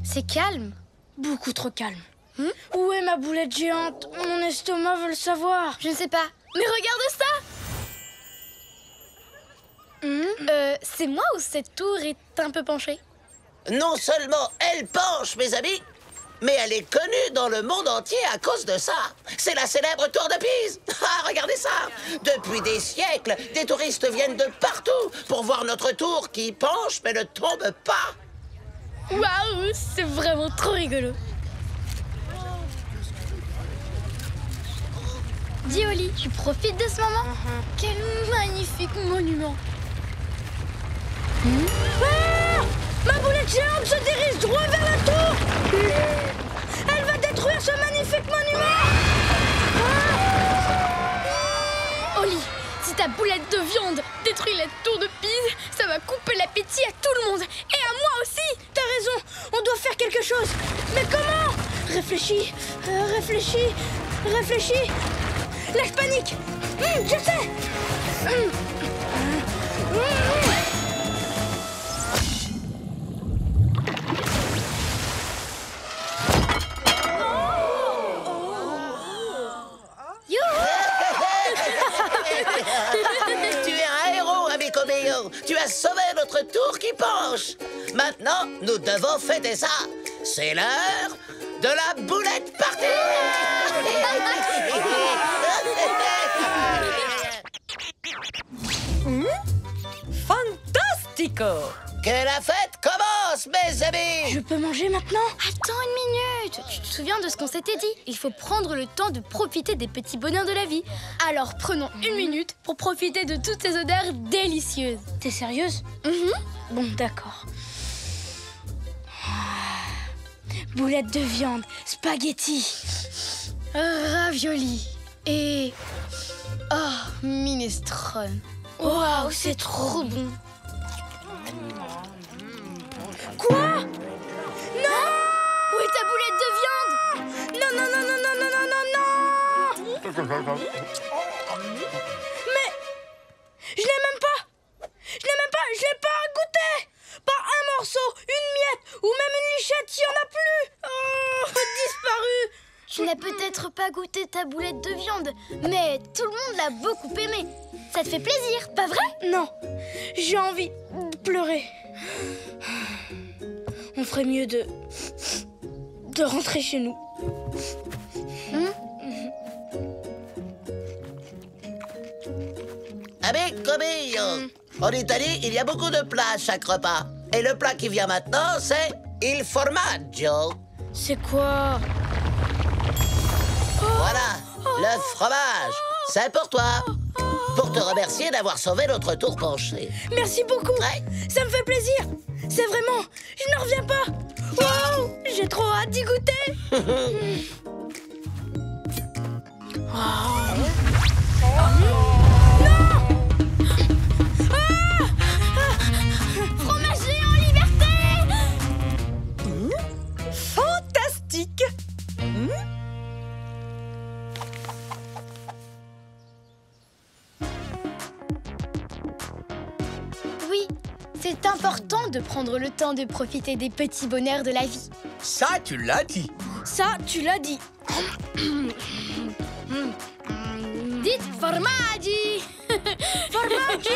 C'est calme. Beaucoup trop calme. Où est ma boulette géante? Mon estomac veut le savoir. Je ne sais pas. Mais regarde ça. C'est moi ou cette tour est un peu penchée? Non seulement elle penche, mes amis, mais elle est connue dans le monde entier à cause de ça. C'est la célèbre tour de Pise. Ah, regardez ça. Depuis des siècles, des touristes viennent de partout pour voir notre tour qui penche mais ne tombe pas. Waouh, c'est vraiment trop rigolo. Dis, Oli, tu profites de ce moment? Quel magnifique monument. Ah! Ma boulette géante se dirige droit vers la tour. Elle va détruire ce magnifique monument. Oli, si ta boulette de viande détruit la tour de Pise, ça va couper l'appétit à tout le monde. Et à moi aussi. T'as raison, on doit faire quelque chose. Mais comment? Réfléchis, réfléchis, réfléchis. Là, je panique. Je sais. Tu es un héros, amico mio. Tu as sauvé notre tour qui penche. Maintenant, nous devons fêter ça. C'est l'heure de la boulette party. Fantastico! Que la fête commence, mes amis! Je peux manger maintenant? Attends une minute. Tu te souviens de ce qu'on s'était dit? Il faut prendre le temps de profiter des petits bonheurs de la vie. Alors prenons une minute pour profiter de toutes ces odeurs délicieuses. T'es sérieuse? Bon, d'accord. Boulette de viande, spaghetti, ravioli et... oh, minestrone. Waouh, c'est trop bon. Quoi? Non! Où est ta boulette de viande? Non, non, non, non, non, non, non, non, non! Mais... je l'ai même pas! Je l'ai pas goûté! Pas un morceau, une miette ou même une lichette, il y en a plus! Oh, disparu! Tu n'as peut-être pas goûté ta boulette de viande, mais tout le monde l'a beaucoup aimée. Ça te fait plaisir, pas vrai? Non, j'ai envie de pleurer. On ferait mieux de rentrer chez nous. Amico mio, En Italie, il y a beaucoup de plats à chaque repas. Et le plat qui vient maintenant, c'est il formaggio. C'est quoi? Voilà, le fromage. C'est pour toi. Pour te remercier d'avoir sauvé notre tour penché. Merci beaucoup. Ça me fait plaisir. C'est vraiment... Je n'en reviens pas. Wow, j'ai trop hâte d'y goûter. Fromager en liberté! Fantastique! Oui, c'est important de prendre le temps de profiter des petits bonheurs de la vie. Ça, tu l'as dit. Ça, tu l'as dit. Dites formaggi! Formaggi!